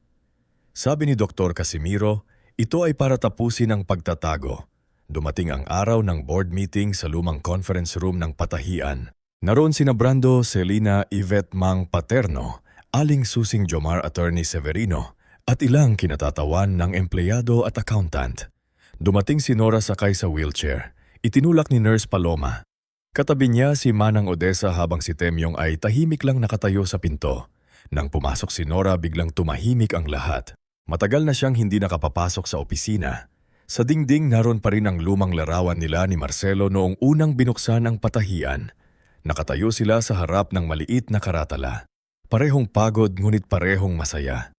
Sabi ni Dr. Casimiro, ito ay para tapusin ang pagtatago. Dumating ang araw ng board meeting sa lumang conference room ng Patahian. Naroon sina Brando, Selina, Yvette Mang Paterno, Aling Susing Jomar Attorney Severino, at ilang kinatatawan ng empleyado at accountant. Dumating si Nora sakay sa wheelchair. Itinulak ni Nurse Paloma. Katabi niya si Manang Odessa habang si Temyong ay tahimik lang nakatayo sa pinto. Nang pumasok si Nora, biglang tumahimik ang lahat. Matagal na siyang hindi nakapapasok sa opisina. Sa dingding naroon pa rin ang lumang larawan nila ni Marcelo noong unang binuksan ang Patahian. Nakatayo sila sa harap ng maliit na karatala. Parehong pagod ngunit parehong masaya.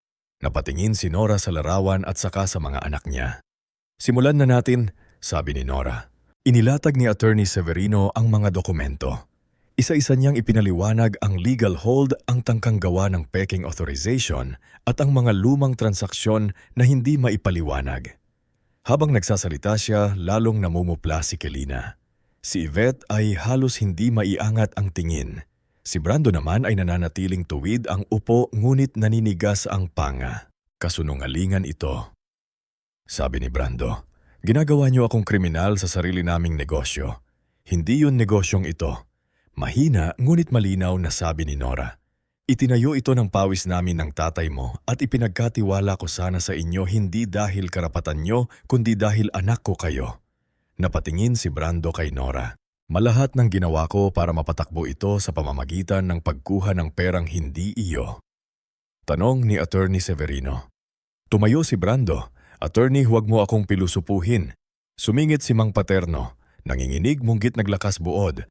Napatingin si Nora sa larawan at saka sa mga anak niya. Simulan na natin, sabi ni Nora. Inilatag ni Attorney Severino ang mga dokumento. Isa-isa niyang ipinaliwanag ang legal hold, ang tangkang gawa ng peking authorization at ang mga lumang transaksyon na hindi maipaliwanag. Habang nagsasalita siya, lalong namumupla si Kelina. Si Yvette ay halos hindi maiangat ang tingin. Si Brando naman ay nananatiling tuwid ang upo ngunit naninigas ang panga. Kasunungalingan ito. Sabi ni Brando, ginagawa niyo akong kriminal sa sarili naming negosyo. Hindi yun negosyong ito. Mahina ngunit malinaw na sabi ni Nora. Itinayo ito ng pawis namin ng tatay mo at ipinagkatiwala ko sana sa inyo hindi dahil karapatan nyo kundi dahil anak ko kayo. Napatingin si Brando kay Nora. Malahat ng ginawa ko para mapatakbo ito sa pamamagitan ng pagkuha ng perang hindi iyo. Tanong ni Attorney Severino. Tumayo si Brando. Attorney, huwag mo akong pilusupuhin. Sumingit si Mang Paterno. Nanginginig munggit naglakas buod.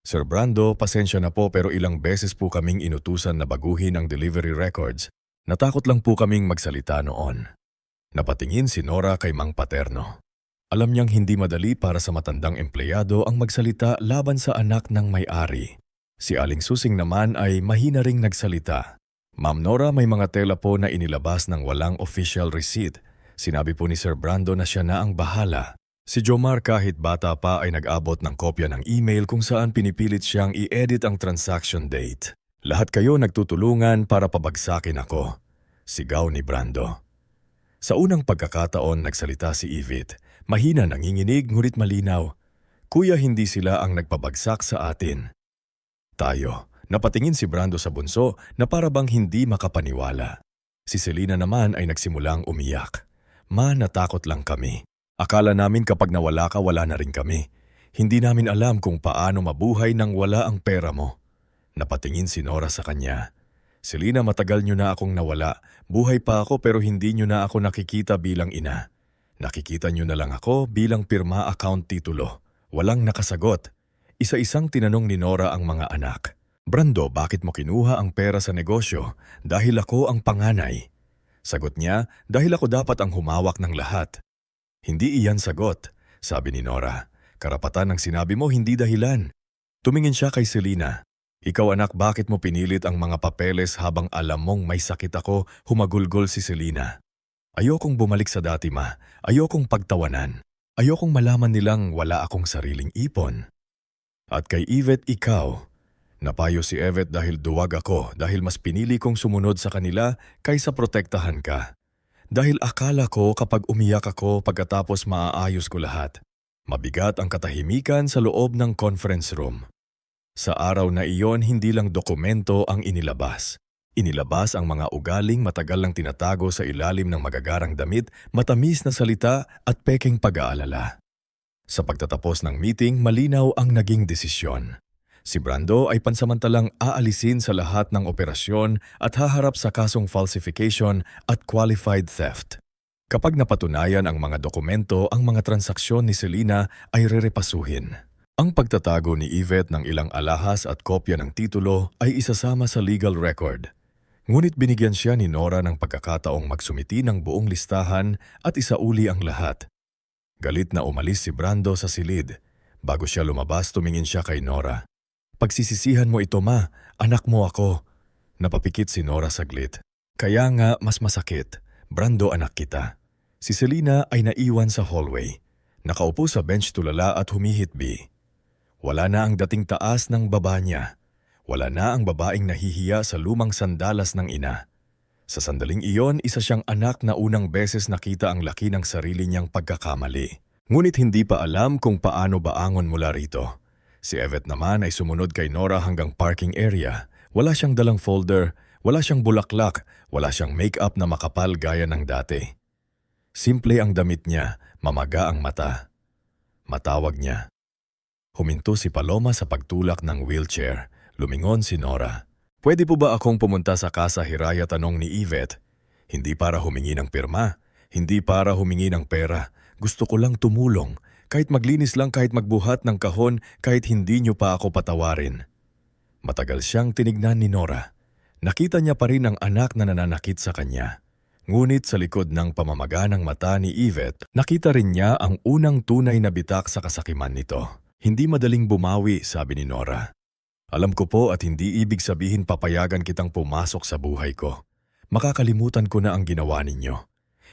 Sir Brando, pasensya na po pero ilang beses po kaming inutusan na baguhin ang delivery records. Natakot lang po kaming magsalita noon. Napatingin si Nora kay Mang Paterno. Alam niyang hindi madali para sa matandang empleyado ang magsalita laban sa anak ng may-ari. Si Aling Susing naman ay mahina ring nagsalita. Ma'am Nora, may mga tela po na inilabas ng walang official receipt. Sinabi po ni Sir Brando na siya na ang bahala. Si Jomar kahit bata pa ay nag-abot ng kopya ng email kung saan pinipilit siyang i-edit ang transaction date. Lahat kayo nagtutulungan para pabagsakin ako. Sigaw ni Brando. Sa unang pagkakataon nagsalita si Yvette. Mahina nanginginig ngunit malinaw. Kuya, hindi sila ang nagpabagsak sa atin. Tayo. Napatingin si Brando sa bunso na para bang hindi makapaniwala. Si Selina naman ay nagsimulang umiyak. Ma, natakot lang kami. Akala namin kapag nawala ka, wala na rin kami. Hindi namin alam kung paano mabuhay nang wala ang pera mo. Napatingin si Nora sa kanya. Selina, matagal niyo na akong nawala. Buhay pa ako pero hindi niyo na ako nakikita bilang ina. Nakikita niyo na lang ako bilang pirma account titulo. Walang nakasagot. Isa-isang tinanong ni Nora ang mga anak. Brando, bakit mo kinuha ang pera sa negosyo? Dahil ako ang panganay. Sagot niya, dahil ako dapat ang humawak ng lahat. Hindi iyan sagot, sabi ni Nora. Karapatan ng sinabi mo, hindi dahilan. Tumingin siya kay Selina. Ikaw anak, bakit mo pinilit ang mga papeles habang alam mong may sakit ako? Humagulgol si Selina. Ayokong bumalik sa dati, ma. Ayokong pagtawanan. Ayokong malaman nilang wala akong sariling ipon. At kay Yvette, ikaw. Napayo si Yvette dahil duwag ako, dahil mas pinili kong sumunod sa kanila kaysa protektahan ka. Dahil akala ko kapag umiyak ako pagkatapos maaayos ko lahat. Mabigat ang katahimikan sa loob ng conference room. Sa araw na iyon, hindi lang dokumento ang inilabas. Inilabas ang mga ugaling matagal lang tinatago sa ilalim ng magagarang damit, matamis na salita at peking pag-aalala. Sa pagtatapos ng meeting, malinaw ang naging desisyon. Si Brando ay pansamantalang aalisin sa lahat ng operasyon at haharap sa kasong falsification at qualified theft. Kapag napatunayan ang mga dokumento, ang mga transaksyon ni Selina ay rerepasuhin. Ang pagtatago ni Yvette ng ilang alahas at kopya ng titulo ay isasama sa legal record. Ngunit binigyan siya ni Nora ng pagkakataong magsumiti ng buong listahan at isauli ang lahat. Galit na umalis si Brando sa silid. Bago siya lumabas, tumingin siya kay Nora. Pagsisisihan mo ito, ma. Anak mo ako. Napapikit si Nora saglit. Kaya nga mas masakit. Brando, anak kita. Si Selena ay naiwan sa hallway. Nakaupo sa bench tulala at humihitbi. Wala na ang dating taas ng baba niya. Wala na ang babaeng nahihiya sa lumang sandalas ng ina. Sa sandaling iyon, isa siyang anak na unang beses nakita ang laki ng sarili niyang pagkakamali. Ngunit hindi pa alam kung paano baangon mula rito. Si Yvette naman ay sumunod kay Nora hanggang parking area. Wala siyang dalang folder, wala siyang bulaklak, wala siyang make-up na makapal gaya ng dati. Simple ang damit niya, mamaga ang mata. Matawag niya. Huminto si Paloma sa pagtulak ng wheelchair. Lumingon si Nora. Pwede po ba akong pumunta sa Casa Hiraya, tanong ni Yvette? Hindi para humingi ng pirma, hindi para humingi ng pera. Gusto ko lang tumulong, kahit maglinis lang, kahit magbuhat ng kahon, kahit hindi niyo pa ako patawarin. Matagal siyang tinignan ni Nora. Nakita niya pa rin ang anak na nananakit sa kanya. Ngunit sa likod ng pamamaga ng mata ni Yvette, nakita rin niya ang unang tunay na bitak sa kasakiman nito. Hindi madaling bumawi, sabi ni Nora. Alam ko po at hindi ibig sabihin papayagan kitang pumasok sa buhay ko. Makakalimutan ko na ang ginawa ninyo.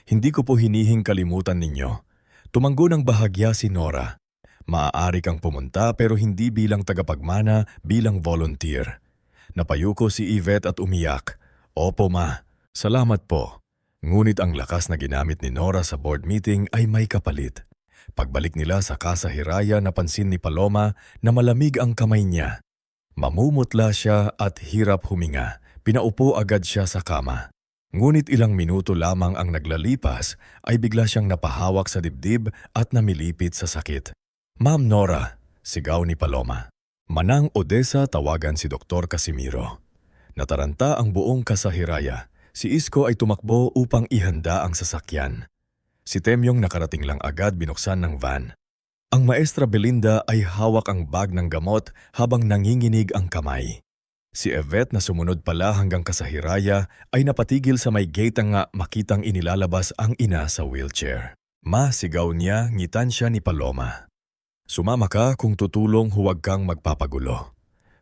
Hindi ko po hinihing kalimutan ninyo. Tumanggo ng bahagya si Nora. Maaari kang pumunta pero hindi bilang tagapagmana, bilang volunteer. Napayuko si Yvette at umiyak. Opo ma, salamat po. Ngunit ang lakas na ginamit ni Nora sa board meeting ay may kapalit. Pagbalik nila sa Casa Hiraya, napansin ni Paloma na malamig ang kamay niya. Mamumutla siya at hirap huminga. Pinaupo agad siya sa kama. Ngunit ilang minuto lamang ang naglalipas ay bigla siyang napahawak sa dibdib at namilipit sa sakit. Ma'am Nora, sigaw ni Paloma. Manang Odessa, tawagan si Dr. Casimiro. Nataranta ang buong Casa Hiraya. Si Isko ay tumakbo upang ihanda ang sasakyan. Si Temyong nakarating lang agad, binuksan ng van. Ang Maestra Belinda ay hawak ang bag ng gamot habang nanginginig ang kamay. Si Yvette na sumunod pala hanggang Casa Hiraya ay napatigil sa may gate nga makitang inilalabas ang ina sa wheelchair. Ma, sigaw niya, ngitan siya ni Paloma. Sumama ka, kung tutulong huwag kang magpapagulo.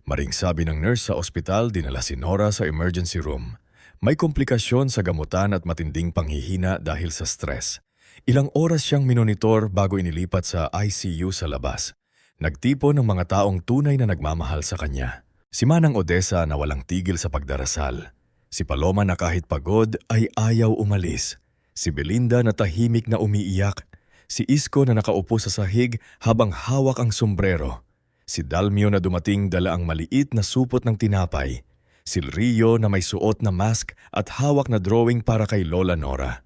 Maring sabi ng nurse sa ospital, dinala si Nora sa emergency room. May komplikasyon sa gamutan at matinding panghihina dahil sa stress. Ilang oras siyang minonitor bago inilipat sa ICU sa labas. Nagtipon ng mga taong tunay na nagmamahal sa kanya. Si Manang Odessa na walang tigil sa pagdarasal. Si Paloma na kahit pagod ay ayaw umalis. Si Belinda na tahimik na umiiyak. Si Isko na nakaupo sa sahig habang hawak ang sombrero. Si Dalmio na dumating dala ang maliit na supot ng tinapay. Si Rio na may suot na mask at hawak na drawing para kay Lola Nora.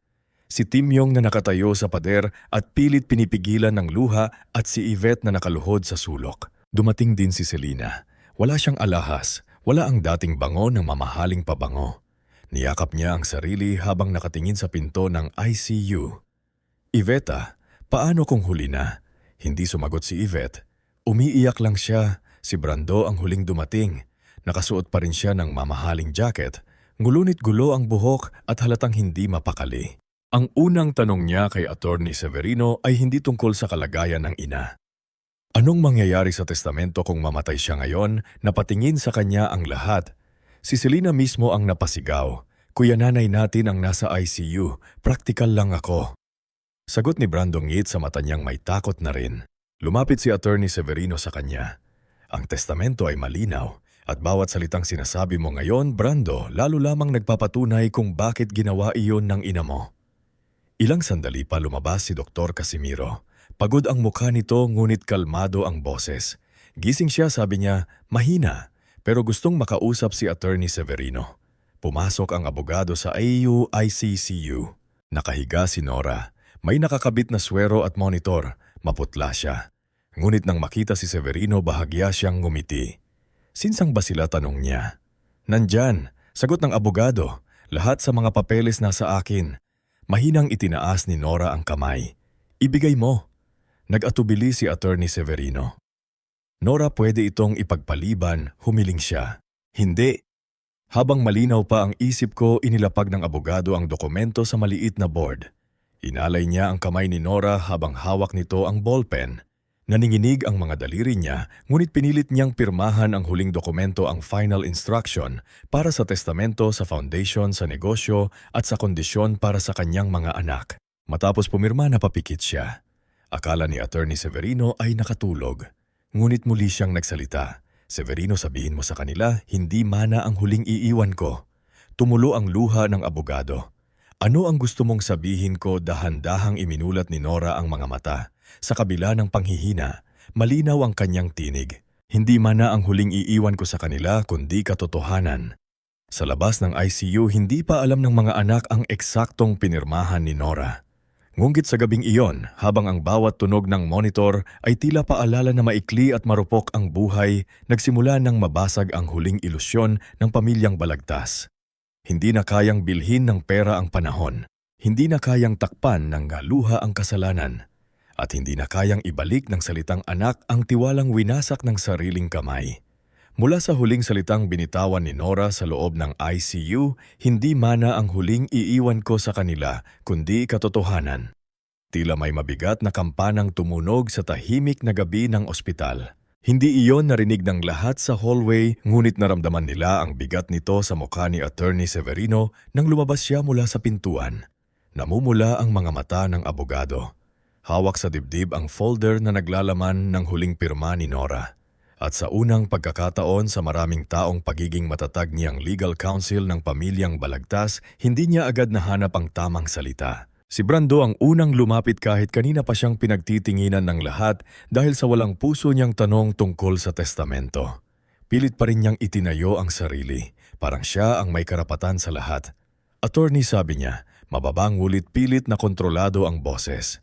Si Timyong na nakatayo sa pader at pilit pinipigilan ng luha at si Yvette na nakaluhod sa sulok. Dumating din si Selena. Wala siyang alahas, wala ang dating bango ng mamahaling pabango. Niyakap niya ang sarili habang nakatingin sa pinto ng ICU. Yvette, paano kung huli na? Hindi sumagot si Yvette. Umiiyak lang siya. Si Brando ang huling dumating. Nakasuot pa rin siya ng mamahaling jacket. Ngulunit gulo ang buhok at halatang hindi mapakali. Ang unang tanong niya kay Attorney Severino ay hindi tungkol sa kalagayan ng ina. Anong mangyayari sa testamento kung mamatay siya ngayon? Napatingin sa kanya ang lahat. Si Selena mismo ang napasigaw. Kuya, nanay natin ang nasa ICU. Praktikal lang ako. Sagot ni Brando, ngit sa mata niyang may takot na rin. Lumapit si Attorney Severino sa kanya. Ang testamento ay malinaw at bawat salitang sinasabi mo ngayon, Brando, lalo lamang nagpapatunay kung bakit ginawa iyon ng ina mo. Ilang sandali pa lumabas si Dr. Casimiro. Pagod ang mukha nito ngunit kalmado ang boses. Gising siya, sabi niya, mahina, pero gustong makausap si Attorney Severino. Pumasok ang abogado sa AU-ICCU. Nakahiga si Nora. May nakakabit na swero at monitor. Maputla siya. Ngunit nang makita si Severino, bahagya siyang ngumiti. Sinsang ba sila, tanong niya. Nandyan, sagot ng abogado. Lahat sa mga papeles nasa akin. Mahinang itinaas ni Nora ang kamay. Ibigay mo. Nag-atubili si Attorney Severino. Nora, pwede itong ipagpaliban, humiling siya. Hindi. Habang malinaw pa ang isip ko, inilapag ng abogado ang dokumento sa maliit na board. Inalay niya ang kamay ni Nora habang hawak nito ang ballpen. Naninginig ang mga daliri niya, ngunit pinilit niyang pirmahan ang huling dokumento, ang final instruction para sa testamento, sa foundation, sa negosyo at sa kondisyon para sa kanyang mga anak. Matapos pumirma, napapikit siya. Akala ni Attorney Severino ay nakatulog. Ngunit muli siyang nagsalita. Severino, sabihin mo sa kanila, hindi mana ang huling iiwan ko. Tumulo ang luha ng abogado. Ano ang gusto mong sabihin ko? Dahan-dahang iminulat ni Nora ang mga mata. Sa kabila ng panghihina, malinaw ang kanyang tinig. Hindi mana ang huling iiwan ko sa kanila kundi katotohanan. Sa labas ng ICU, hindi pa alam ng mga anak ang eksaktong pinirmahan ni Nora. Ngunit sa gabing iyon, habang ang bawat tunog ng monitor ay tila paalala na maikli at marupok ang buhay, nagsimula nang mabasag ang huling ilusyon ng pamilyang Balagtas. Hindi na kayang bilhin ng pera ang panahon. Hindi na kayang takpan ng luha ang kasalanan. At hindi na kayang ibalik ng salitang anak ang tiwalang winasak ng sariling kamay. Mula sa huling salitang binitawan ni Nora sa loob ng ICU, hindi mana ang huling iiwan ko sa kanila, kundi katotohanan. Tila may mabigat na kampanang tumunog sa tahimik na gabi ng ospital. Hindi iyon narinig ng lahat sa hallway, ngunit naramdaman nila ang bigat nito sa mukha ni Attorney Severino nang lumabas siya mula sa pintuan. Namumula ang mga mata ng abogado. Hawak sa dibdib ang folder na naglalaman ng huling pirma ni Nora. At sa unang pagkakataon sa maraming taong pagiging matatag niyang legal counsel ng pamilyang Balagtas, hindi niya agad nahanap ang tamang salita. Si Brando ang unang lumapit kahit kanina pa siyang pinagtitinginan ng lahat dahil sa walang puso niyang tanong tungkol sa testamento. Pilit pa rin niyang itinayo ang sarili, parang siya ang may karapatan sa lahat. Attorney, sabi niya, mababang ngunit pilit na kontrolado ang boses.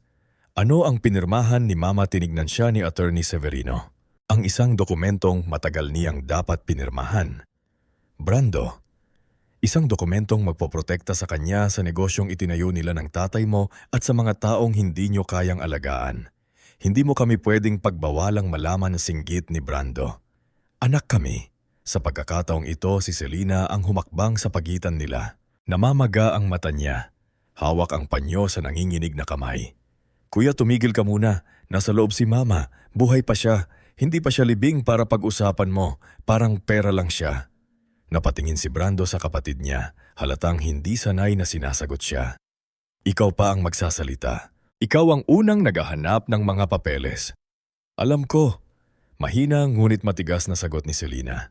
Ano ang pinirmahan ni Mama? Tinignan siya ni Attorney Severino. Ang isang dokumentong matagal niyang dapat pinirmahan. Brando, isang dokumentong magpoprotekta sa kanya sa negosyong itinayo nila ng tatay mo at sa mga taong hindi niyo kayang alagaan. Hindi mo kami pwedeng pagbawalang malaman na singgit ni Brando. Anak kami. Sa pagkakataong ito, si Selena ang humakbang sa pagitan nila. Namamaga ang mata niya. Hawak ang panyo sa nanginginig na kamay. Kuya, tumigil ka muna. Nasa loob si Mama. Buhay pa siya. Hindi pa siya libing para pag-usapan mo. Parang pera lang siya. Napatingin si Brando sa kapatid niya. Halatang hindi sanay na sinasagot siya. Ikaw pa ang magsasalita. Ikaw ang unang naghahanap ng mga papeles. Alam ko. Mahina ngunit matigas na sagot ni Selena.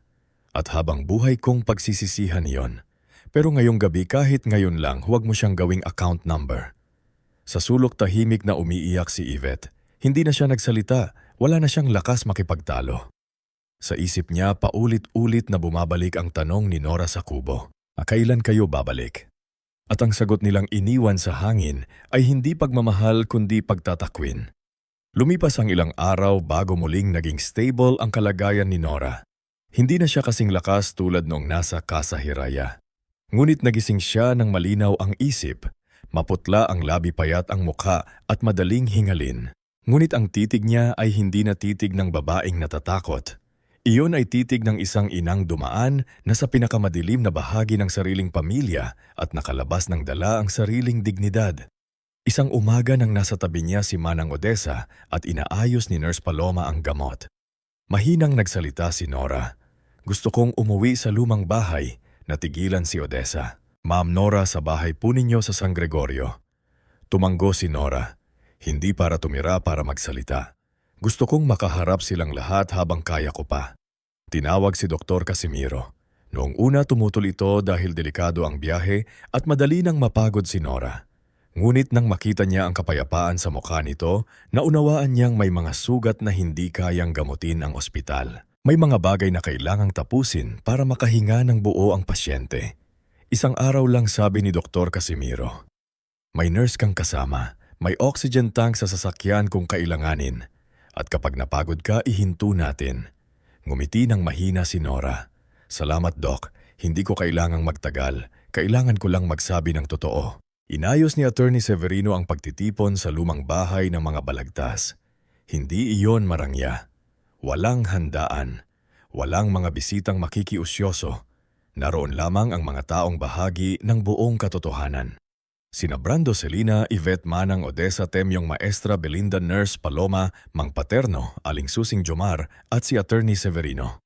At habang buhay kong pagsisisihan iyon. Pero ngayong gabi, kahit ngayon lang, huwag mo siyang gawing account number. Sa sulok, tahimik na umiiyak si Yvette. Hindi na siya nagsalita, wala na siyang lakas makipagtalo. Sa isip niya, paulit-ulit na bumabalik ang tanong ni Nora sa kubo. Kailan kayo babalik? At ang sagot nilang iniwan sa hangin ay hindi pagmamahal kundi pagtatakwin. Lumipas ang ilang araw bago muling naging stable ang kalagayan ni Nora. Hindi na siya kasing lakas tulad noong nasa Casa Hiraya. Ngunit nagising siya ng malinaw ang isip. Maputla ang labi, payat ang mukha at madaling hingalin. Ngunit ang titig niya ay hindi na titig ng babaeng natatakot. Iyon ay titig ng isang inang dumaan na sa pinakamadilim na bahagi ng sariling pamilya at nakalabas ng dala ang sariling dignidad. Isang umaga nang nasa tabi niya si Manang Odessa at inaayos ni Nurse Paloma ang gamot. Mahinang nagsalita si Nora. Gusto kong umuwi sa lumang bahay. Natigilan si Odessa. Ma'am Nora, sa bahay po ninyo sa San Gregorio. Tumanggo si Nora. Hindi para tumira, para magsalita. Gusto kong makaharap silang lahat habang kaya ko pa. Tinawag si Dr. Casimiro. Noong una tumutol ito dahil delikado ang biyahe at madali nang mapagod si Nora. Ngunit nang makita niya ang kapayapaan sa mukha nito, naunawaan niyang may mga sugat na hindi kayang gamutin ang ospital. May mga bagay na kailangang tapusin para makahinga ng buo ang pasyente. Isang araw lang, sabi ni Dr. Casimiro. May nurse kang kasama, may oxygen tank sa sasakyan kung kailanganin. At kapag napagod ka, ihinto natin. Ngumiti ng mahina si Nora. Salamat, Doc. Hindi ko kailangang magtagal. Kailangan ko lang magsabi ng totoo. Inayos ni Attorney Severino ang pagtitipon sa lumang bahay ng mga Balagtas. Hindi iyon marangya. Walang handaan. Walang mga bisitang makikiusyoso. Naroon lamang ang mga taong bahagi ng buong katotohanan. Sina Brando Celina, Yvette Manang Odessa Temyong Maestra Belinda Nurse Paloma Mang Paterno, Aling Susing Jomar at si Attorney Severino.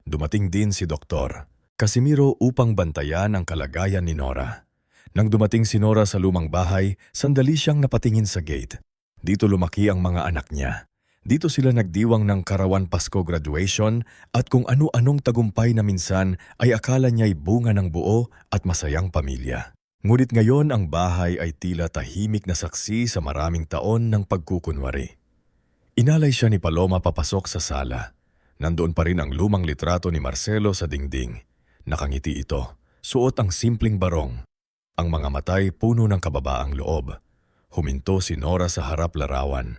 Dumating din si Dr. Casimiro upang bantayan ang kalagayan ni Nora. Nang dumating si Nora sa lumang bahay, sandali siyang napatingin sa gate. Dito lumaki ang mga anak niya. Dito sila nagdiwang ng Karawan Pasko graduation at kung ano-anong tagumpay na minsan ay akala niya'y bunga ng buo at masayang pamilya. Ngunit ngayon ang bahay ay tila tahimik na saksi sa maraming taon ng pagkukunwari. Inalay siya ni Paloma papasok sa sala. Nandoon pa rin ang lumang litrato ni Marcelo sa dingding. Nakangiti ito, suot ang simpleng barong. Ang mga matay puno ng kababaang loob. Huminto si Nora sa harap larawan.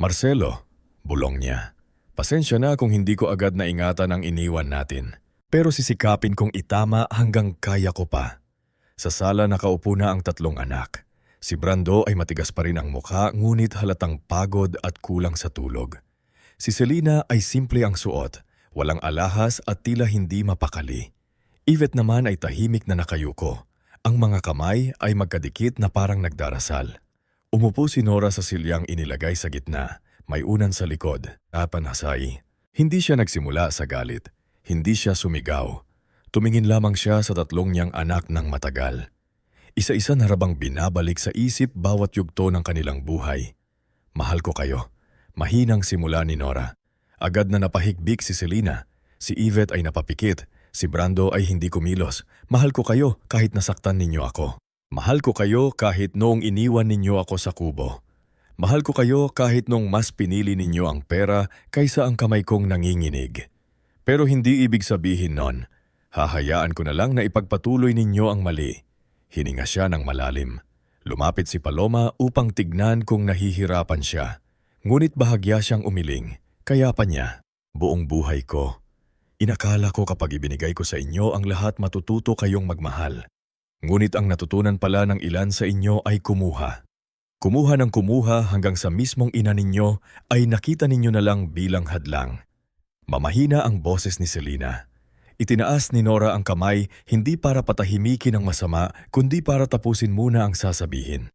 Marcelo, bulong niya. Pasensya na kung hindi ko agad naingatan ang iniwan natin. Pero sisikapin kong itama hanggang kaya ko pa. Sa sala nakaupo na ang tatlong anak. Si Brando ay matigas pa rin ang mukha ngunit halatang pagod at kulang sa tulog. Si Celina ay simple ang suot, walang alahas at tila hindi mapakali. Yvette naman ay tahimik na nakayuko. Ang mga kamay ay magkadikit na parang nagdarasal. Umupo si Nora sa silyang inilagay sa gitna. May unan sa likod, panasay. Hindi siya nagsimula sa galit. Hindi siya sumigaw. Tumingin lamang siya sa tatlong niyang anak ng matagal. Isa-isa na rabang binabalik sa isip bawat yugto ng kanilang buhay. Mahal ko kayo. Mahinang simula ni Nora. Agad na napahikbik si Celina. Si Yvette ay napapikit. Si Brando ay hindi kumilos. Mahal ko kayo kahit nasaktan ninyo ako. Mahal ko kayo kahit noong iniwan ninyo ako sa kubo. Mahal ko kayo kahit noong mas pinili ninyo ang pera kaysa ang kamay kong nanginginig. Pero hindi ibig sabihin nun, hahayaan ko na lang na ipagpatuloy ninyo ang mali. Hininga siya ng malalim. Lumapit si Paloma upang tignan kung nahihirapan siya. Ngunit bahagya siyang umiling. Kaya pa niya, buong buhay ko. Inakala ko kapag ibinigay ko sa inyo ang lahat matututo kayong magmahal. Ngunit ang natutunan pala ng ilan sa inyo ay kumuha. Kumuha ng kumuha hanggang sa mismong ina ninyo ay nakita ninyo na lang bilang hadlang. Mamahina ang boses ni Celina. Itinaas ni Nora ang kamay hindi para patahimikin ang masama kundi para tapusin muna ang sasabihin.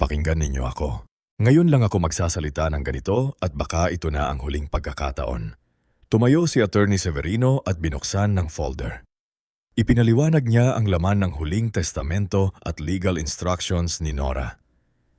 Pakinggan ninyo ako. Ngayon lang ako magsasalita ng ganito at baka ito na ang huling pagkakataon. Tumayo si Attorney Severino at binuksan ng folder. Ipinaliwanag niya ang laman ng huling testamento at legal instructions ni Nora.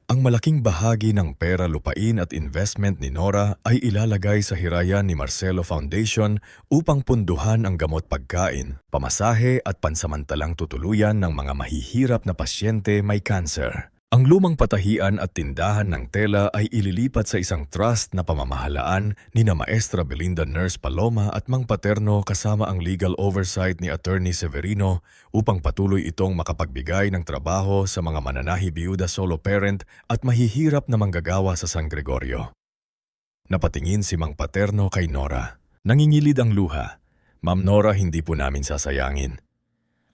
Ang malaking bahagi ng pera, lupain at investment ni Nora ay ilalagay sa hirayan ni Marcelo Foundation upang punduhan ang gamot pagkain, pamasahe at pansamantalang tutuluyan ng mga mahihirap na pasyente may cancer. Ang lumang patahian at tindahan ng tela ay ililipat sa isang trust na pamamahalaan ni na Maestra Belinda Nurse Paloma at Mang Paterno kasama ang legal oversight ni Attorney Severino upang patuloy itong makapagbigay ng trabaho sa mga mananahi biyuda solo parent at mahihirap na manggagawa sa San Gregorio. Napatingin si Mang Paterno kay Nora. Nangingilid ang luha. Ma'am Nora, hindi po namin sasayangin.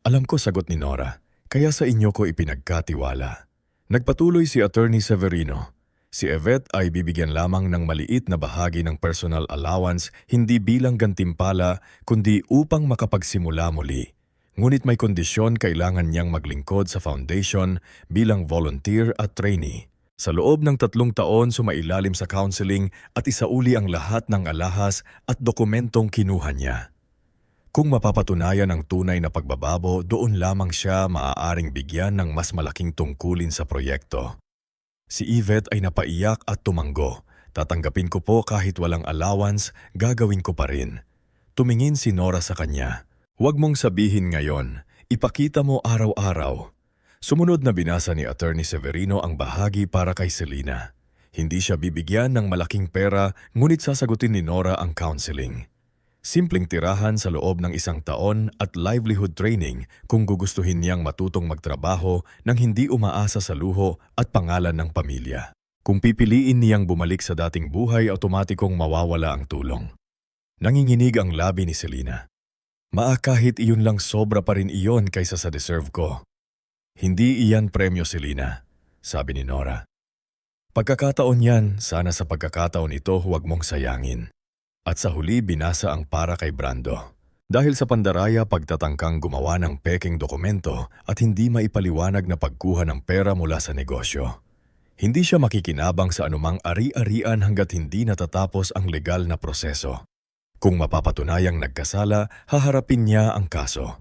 Alam ko, sagot ni Nora, kaya sa inyo ko ipinagkatiwala. Nagpatuloy si Attorney Severino. Si Yvette ay bibigyan lamang ng maliit na bahagi ng personal allowance hindi bilang gantimpala kundi upang makapagsimula muli. Ngunit may kondisyon, kailangan niyang maglingkod sa foundation bilang volunteer at trainee. Sa loob ng 3 taon sumailalim sa counseling at isauli ang lahat ng alahas at dokumentong kinuha niya. Kung mapapatunayan ang tunay na pagbababo, doon lamang siya maaaring bigyan ng mas malaking tungkulin sa proyekto. Si Yvette ay napaiyak at tumanggo. Tatanggapin ko po kahit walang allowance, gagawin ko pa rin. Tumingin si Nora sa kanya. Huwag mong sabihin ngayon, ipakita mo araw-araw. Sumunod na binasa ni Attorney Severino ang bahagi para kay Celina. Hindi siya bibigyan ng malaking pera, ngunit sasagutin ni Nora ang counseling. Simpleng tirahan sa loob ng 1 taon at livelihood training kung gugustuhin niyang matutong magtrabaho nang hindi umaasa sa luho at pangalan ng pamilya. Kung pipiliin niyang bumalik sa dating buhay, automatikong mawawala ang tulong. Nanginginig ang labi ni Celina. Kahit iyon lang, sobra pa rin iyon kaysa sa deserve ko. Hindi iyan premyo, Celina, sabi ni Nora. Pagkakataon yan, sana sa pagkakataon ito huwag mong sayangin. At sa huli binasa ang para kay Brando. Dahil sa pandaraya pagtatangkang gumawa ng peking dokumento at hindi maipaliwanag na pagkuha ng pera mula sa negosyo. Hindi siya makikinabang sa anumang ari-arian hanggat hindi natatapos ang legal na proseso. Kung mapapatunayang nagkasala, haharapin niya ang kaso.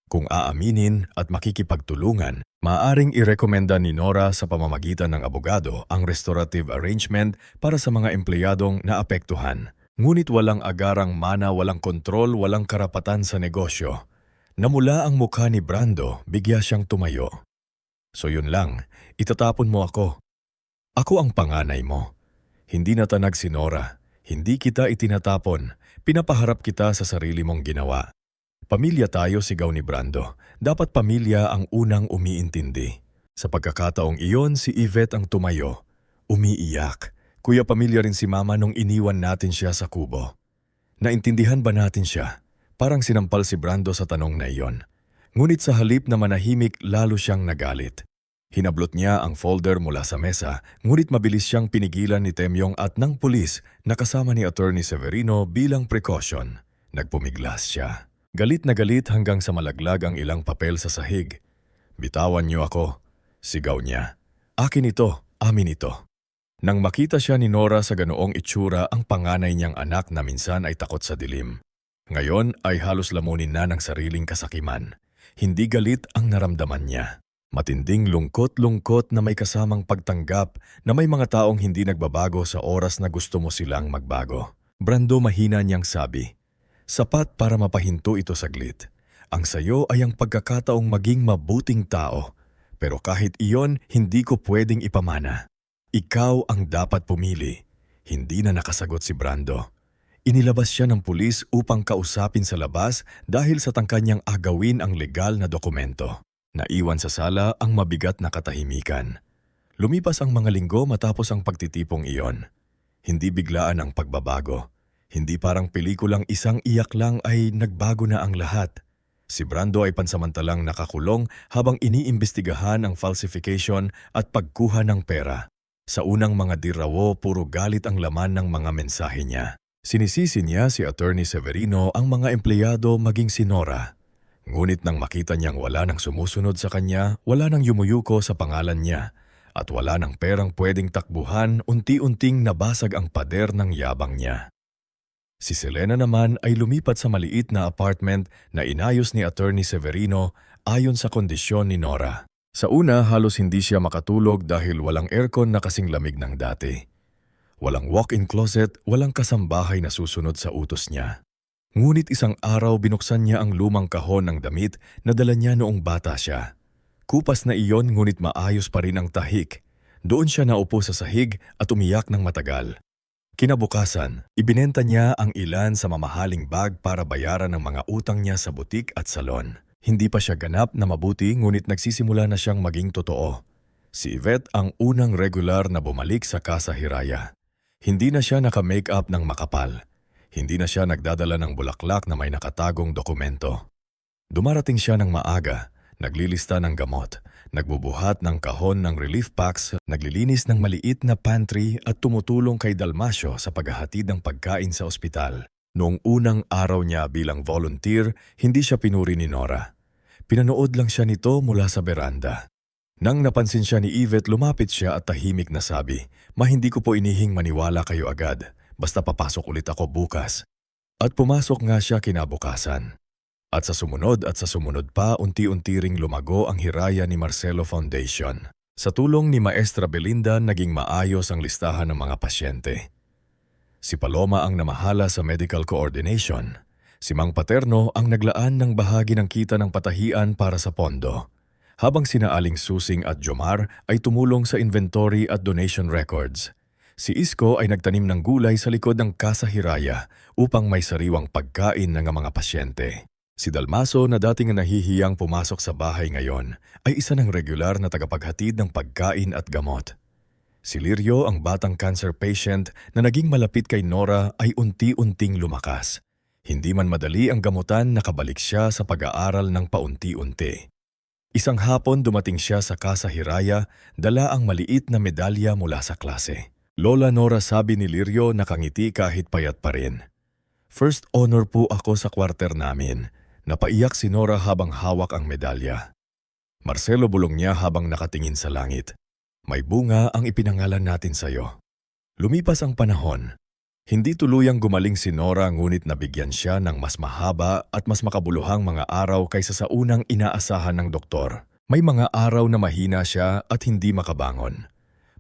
Kung aaminin at makikipagtulungan, maaaring irekomenda ni Nora sa pamamagitan ng abogado ang restorative arrangement para sa mga empleyadong naapektuhan. Ngunit walang agarang mana, walang kontrol, walang karapatan sa negosyo. Namula ang mukha ni Brando, bigya siyang tumayo. So yun lang, itatapon mo ako. Ako ang panganay mo. Hindi natanag si Nora. Hindi kita itinatapon. Pinapaharap kita sa sarili mong ginawa. Pamilya tayo, sigaw ni Brando. Dapat pamilya ang unang umiintindi. Sa pagkakataong iyon, si Yvette ang tumayo. Umiiyak. Kuya, pamilya rin si Mama nung iniwan natin siya sa kubo. Naintindihan ba natin siya? Parang sinampal si Brando sa tanong na iyon. Ngunit sa halip na manahimik, lalo siyang nagalit. Hinablot niya ang folder mula sa mesa, ngunit mabilis siyang pinigilan ni Temyong at ng pulis na kasama ni Attorney Severino bilang precaution. Nagpumiglas siya. Galit na galit hanggang sa malaglag ang ilang papel sa sahig. Bitawan niyo ako, sigaw niya. Akin ito, amin ito. Nang makita siya ni Nora sa ganoong itsura, ang panganay niyang anak na minsan ay takot sa dilim. Ngayon ay halos lamunin na ng sariling kasakiman. Hindi galit ang naramdaman niya. Matinding lungkot-lungkot na may kasamang pagtanggap na may mga taong hindi nagbabago sa oras na gusto mo silang magbago. Brando, mahina niyang sabi, sapat para mapahinto ito saglit. Ang sayo ay ang pagkakataong maging mabuting tao. Pero kahit iyon, hindi ko pwedeng ipamana. Ikaw ang dapat pumili. Hindi na nakasagot si Brando. Inilabas siya ng pulis upang kausapin sa labas dahil sa tangka niyang agawin ang legal na dokumento. Naiwan sa sala ang mabigat na katahimikan. Lumipas ang mga linggo matapos ang pagtitipong iyon. Hindi biglaan ang pagbabago. Hindi parang pelikulang isang iyak lang ay nagbago na ang lahat. Si Brando ay pansamantalang nakakulong habang iniimbestigahan ang falsification at pagkuha ng pera. Sa unang mga dirawo, puro galit ang laman ng mga mensahe niya. Sinisisi niya si Attorney Severino, ang mga empleyado, maging si Nora. Ngunit nang makita niyang wala nang sumusunod sa kanya, wala nang yumuyuko sa pangalan niya, at wala nang perang pwedeng takbuhan, unti-unting nabasag ang pader ng yabang niya. Si Selena naman ay lumipat sa maliit na apartment na inayos ni Attorney Severino ayon sa kondisyon ni Nora. Sa una, halos hindi siya makatulog dahil walang aircon na kasing lamig ng dati. Walang walk-in closet, walang kasambahay na susunod sa utos niya. Ngunit isang araw binuksan niya ang lumang kahon ng damit na dala niya noong bata siya. Kupas na iyon ngunit maayos pa rin ang tahik. Doon siya naupo sa sahig at umiyak ng matagal. Kinabukasan, ibinenta niya ang ilan sa mamahaling bag para bayaran ang mga utang niya sa butik at salon. Hindi pa siya ganap na mabuti ngunit nagsisimula na siyang maging totoo. Si Yvette ang unang regular na bumalik sa Casa Hiraya. Hindi na siya naka-makeup ng makapal. Hindi na siya nagdadala ng bulaklak na may nakatagong dokumento. Dumarating siya ng maaga, naglilista ng gamot, nagbubuhat ng kahon ng relief packs, naglilinis ng maliit na pantry at tumutulong kay Dalmasio sa paghahatid ng pagkain sa ospital. Noong unang araw niya bilang volunteer, hindi siya pinuri ni Nora. Pinanood lang siya nito mula sa beranda. Nang napansin siya ni Yvette, lumapit siya at tahimik na sabi, hindi ko po inihing maniwala kayo agad, basta papasok ulit ako bukas. At pumasok nga siya kinabukasan. At sa sumunod pa, unti-unti ring lumago ang Hiraya ni Marcelo Foundation. Sa tulong ni Maestra Belinda, naging maayos ang listahan ng mga pasyente. Si Paloma ang namahala sa medical coordination. Si Mang Paterno ang naglaan ng bahagi ng kita ng patahian para sa pondo. Habang sina Aling Susing at Jomar ay tumulong sa inventory at donation records. Si Isko ay nagtanim ng gulay sa likod ng Casa Hiraya upang may sariwang pagkain ng mga pasyente. Si Dalmaso na dating nahihiyang pumasok sa bahay ngayon ay isa ng regular na tagapaghatid ng pagkain at gamot. Si Lirio, ang batang cancer patient na naging malapit kay Nora, ay unti-unting lumakas. Hindi man madali ang gamutan, nakabalik siya sa pag-aaral ng paunti-unti. Isang hapon dumating siya sa Casa Hiraya, dala ang maliit na medalya mula sa klase. Lola Nora, sabi ni Lirio, nakangiti kahit payat pa rin. First honor po ako sa kwarter namin. Napaiyak si Nora habang hawak ang medalya. Marcelo bulong niya habang nakatingin sa langit. May bunga ang ipinangalan natin sa'yo. Lumipas ang panahon. Hindi tuluyang gumaling si Nora ngunit nabigyan siya ng mas mahaba at mas makabuluhang mga araw kaysa sa unang inaasahan ng doktor. May mga araw na mahina siya at hindi makabangon.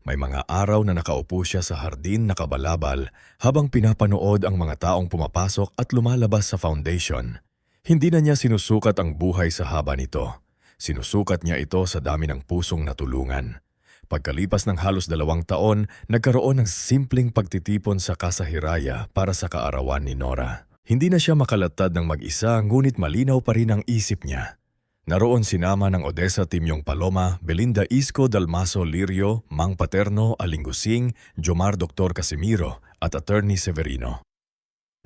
May mga araw na nakaupo siya sa hardin nakabalabal habang pinapanood ang mga taong pumapasok at lumalabas sa foundation. Hindi na niya sinusukat ang buhay sa haba nito. Sinusukat niya ito sa dami ng pusong natulungan. Pagkalipas ng halos 2 taon, nagkaroon ng simpleng pagtitipon sa Casa Hiraya para sa kaarawan ni Nora. Hindi na siya makalatad ng mag-isa ngunit malinaw pa rin ang isip niya. Naroon sinama ng Odessa Timyong Paloma, Belinda Isco Dalmaso Lirio, Mang Paterno, Alingusing, Jomar Dr. Casimiro at Attorney Severino.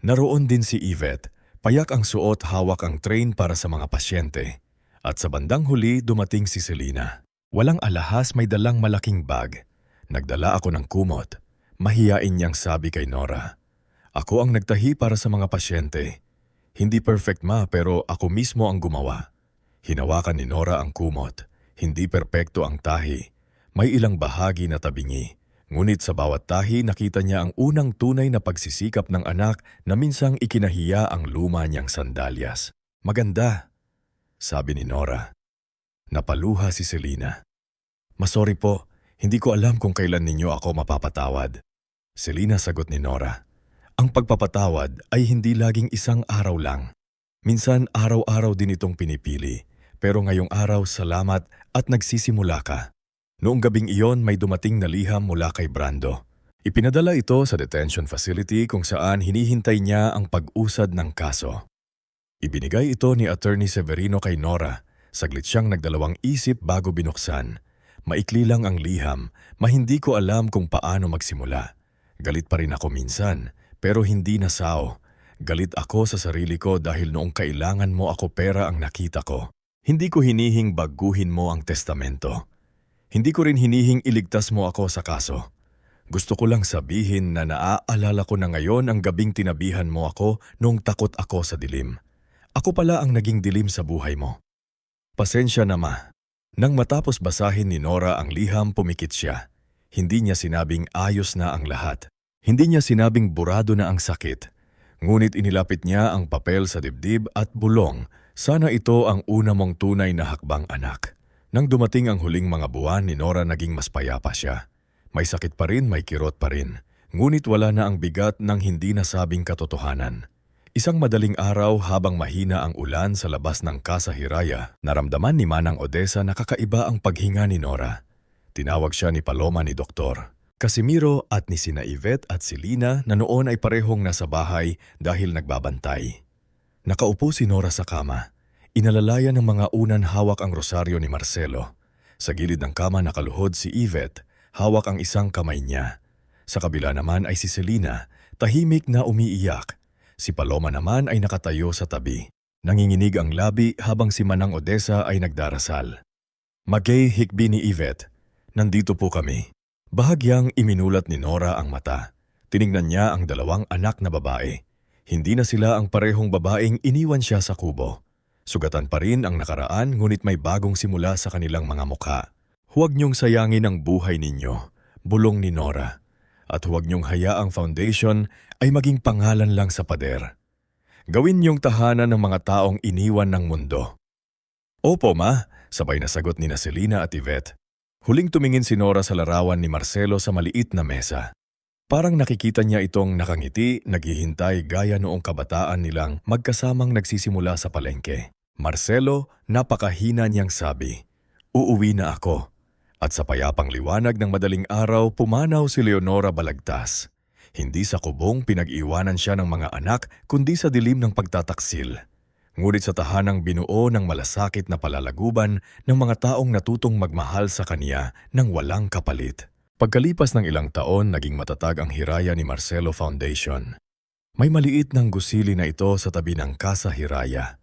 Naroon din si Yvette, payak ang suot hawak ang train para sa mga pasyente. At sa bandang huli dumating si Selena. Walang alahas may dalang malaking bag. Nagdala ako ng kumot. Mahiyain niyang sabi kay Nora. Ako ang nagtahi para sa mga pasyente. Hindi perfect ma pero ako mismo ang gumawa. Hinawakan ni Nora ang kumot. Hindi perpekto ang tahi. May ilang bahagi na tabingi. Ngunit sa bawat tahi nakita niya ang unang tunay na pagsisikap ng anak na minsang ikinahiya ang luma niyang sandalyas. Maganda, sabi ni Nora. Napaluha si Selena. Masorry po, hindi ko alam kung kailan ninyo ako mapapatawad. Selena sagot ni Nora. Ang pagpapatawad ay hindi laging isang araw lang. Minsan araw-araw din itong pinipili. Pero ngayong araw salamat at nagsisimula ka. Noong gabing iyon may dumating na liham mula kay Brando. Ipinadala ito sa detention facility kung saan hinihintay niya ang pag-usad ng kaso. Ibinigay ito ni Attorney Severino kay Nora. Saglit siyang nagdalawang isip bago binuksan. Maikli lang ang liham, hindi ko alam kung paano magsimula. Galit pa rin ako minsan, pero hindi nasao. Galit ako sa sarili ko dahil noong kailangan mo ako pera ang nakita ko. Hindi ko hinihing baguhin mo ang testamento. Hindi ko rin hinihing iligtas mo ako sa kaso. Gusto ko lang sabihin na naaalala ko na ngayon ang gabing tinabihan mo ako noong takot ako sa dilim. Ako pala ang naging dilim sa buhay mo. Pasensya na ma. Nang matapos basahin ni Nora ang liham, pumikit siya. Hindi niya sinabing ayos na ang lahat. Hindi niya sinabing burado na ang sakit. Ngunit inilapit niya ang papel sa dibdib at bulong, sana ito ang una mong tunay na hakbang anak. Nang dumating ang huling mga buwan ni Nora naging mas payapa siya. May sakit pa rin, may kirot pa rin. Ngunit wala na ang bigat ng hindi nasabing katotohanan. Isang madaling araw habang mahina ang ulan sa labas ng Casa Hiraya, naramdaman ni Manang Odessa na kakaiba ang paghinga ni Nora. Tinawag siya ni Paloma ni Doktor Casimiro at ni sina Yvette at Selena na noon ay parehong nasa bahay dahil nagbabantay. Nakaupo si Nora sa kama. Inalalayan ng mga unan hawak ang rosaryo ni Marcelo. Sa gilid ng kama nakaluhod si Yvette, hawak ang isang kamay niya. Sa kabila naman ay si Selena, tahimik na umiiyak. Si Paloma naman ay nakatayo sa tabi. Nanginginig ang labi habang si Manang Odessa ay nagdarasal. Magay hikbi ni Yvette, nandito po kami. Bahagyang iminulat ni Nora ang mata. Tiningnan niya ang 2 anak na babae. Hindi na sila ang parehong babaeng iniwan siya sa kubo. Sugatan pa rin ang nakaraan ngunit may bagong simula sa kanilang mga mukha. Huwag niyong sayangin ang buhay ninyo, bulong ni Nora. At huwag niyong hayaang foundation ay maging pangalan lang sa pader. Gawin niyong tahanan ng mga taong iniwan ng mundo. Opo ma, sabay na sagot ni Selena at Yvette. Huling tumingin si Nora sa larawan ni Marcelo sa maliit na mesa. Parang nakikita niya itong nakangiti, naghihintay gaya noong kabataan nilang magkasamang nagsisimula sa palengke. Marcelo, napakahina niyang sabi, uuwi na ako. At sa payapang liwanag ng madaling araw, pumanaw si Leonora Balagtas. Hindi sa kubong pinag-iwanan siya ng mga anak, kundi sa dilim ng pagtataksil. Ngunit sa tahanang binuo ng malasakit na palalaguban ng mga taong natutong magmahal sa kanya ng walang kapalit. Pagkalipas ng ilang taon, naging matatag ang Hiraya ni Marcelo Foundation. May maliit ng gusili na ito sa tabi ng Casa Hiraya.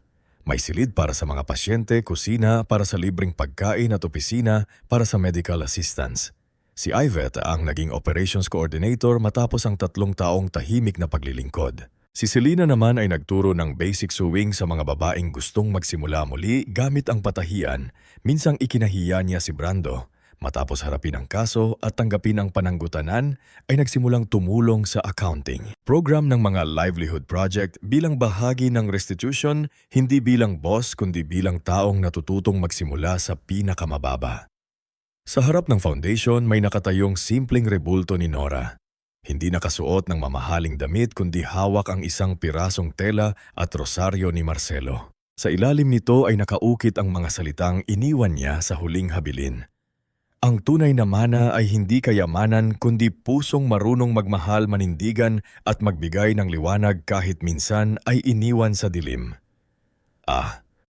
May silid para sa mga pasyente, kusina para sa libreng pagkain at opisina para sa medical assistance. Si Yvette ang naging operations coordinator matapos ang 3 taong tahimik na paglilingkod. Si Selena naman ay nagturo ng basic sewing sa mga babaeng gustong magsimula muli gamit ang patahian. Minsang ikinahiya niya si Brando. Matapos harapin ang kaso at tanggapin ang pananggutanan, ay nagsimulang tumulong sa accounting. Program ng mga livelihood project bilang bahagi ng restitution, hindi bilang boss kundi bilang taong natututong magsimula sa pinakamababa. Sa harap ng foundation may nakatayong simpleng rebulto ni Nora. Hindi nakasuot ng mamahaling damit kundi hawak ang isang pirasong tela at rosaryo ni Marcelo. Sa ilalim nito ay nakaukit ang mga salitang iniwan niya sa huling habilin. Ang tunay na mana ay hindi kayamanan kundi pusong marunong magmahal, manindigan at magbigay ng liwanag kahit minsan ay iniwan sa dilim.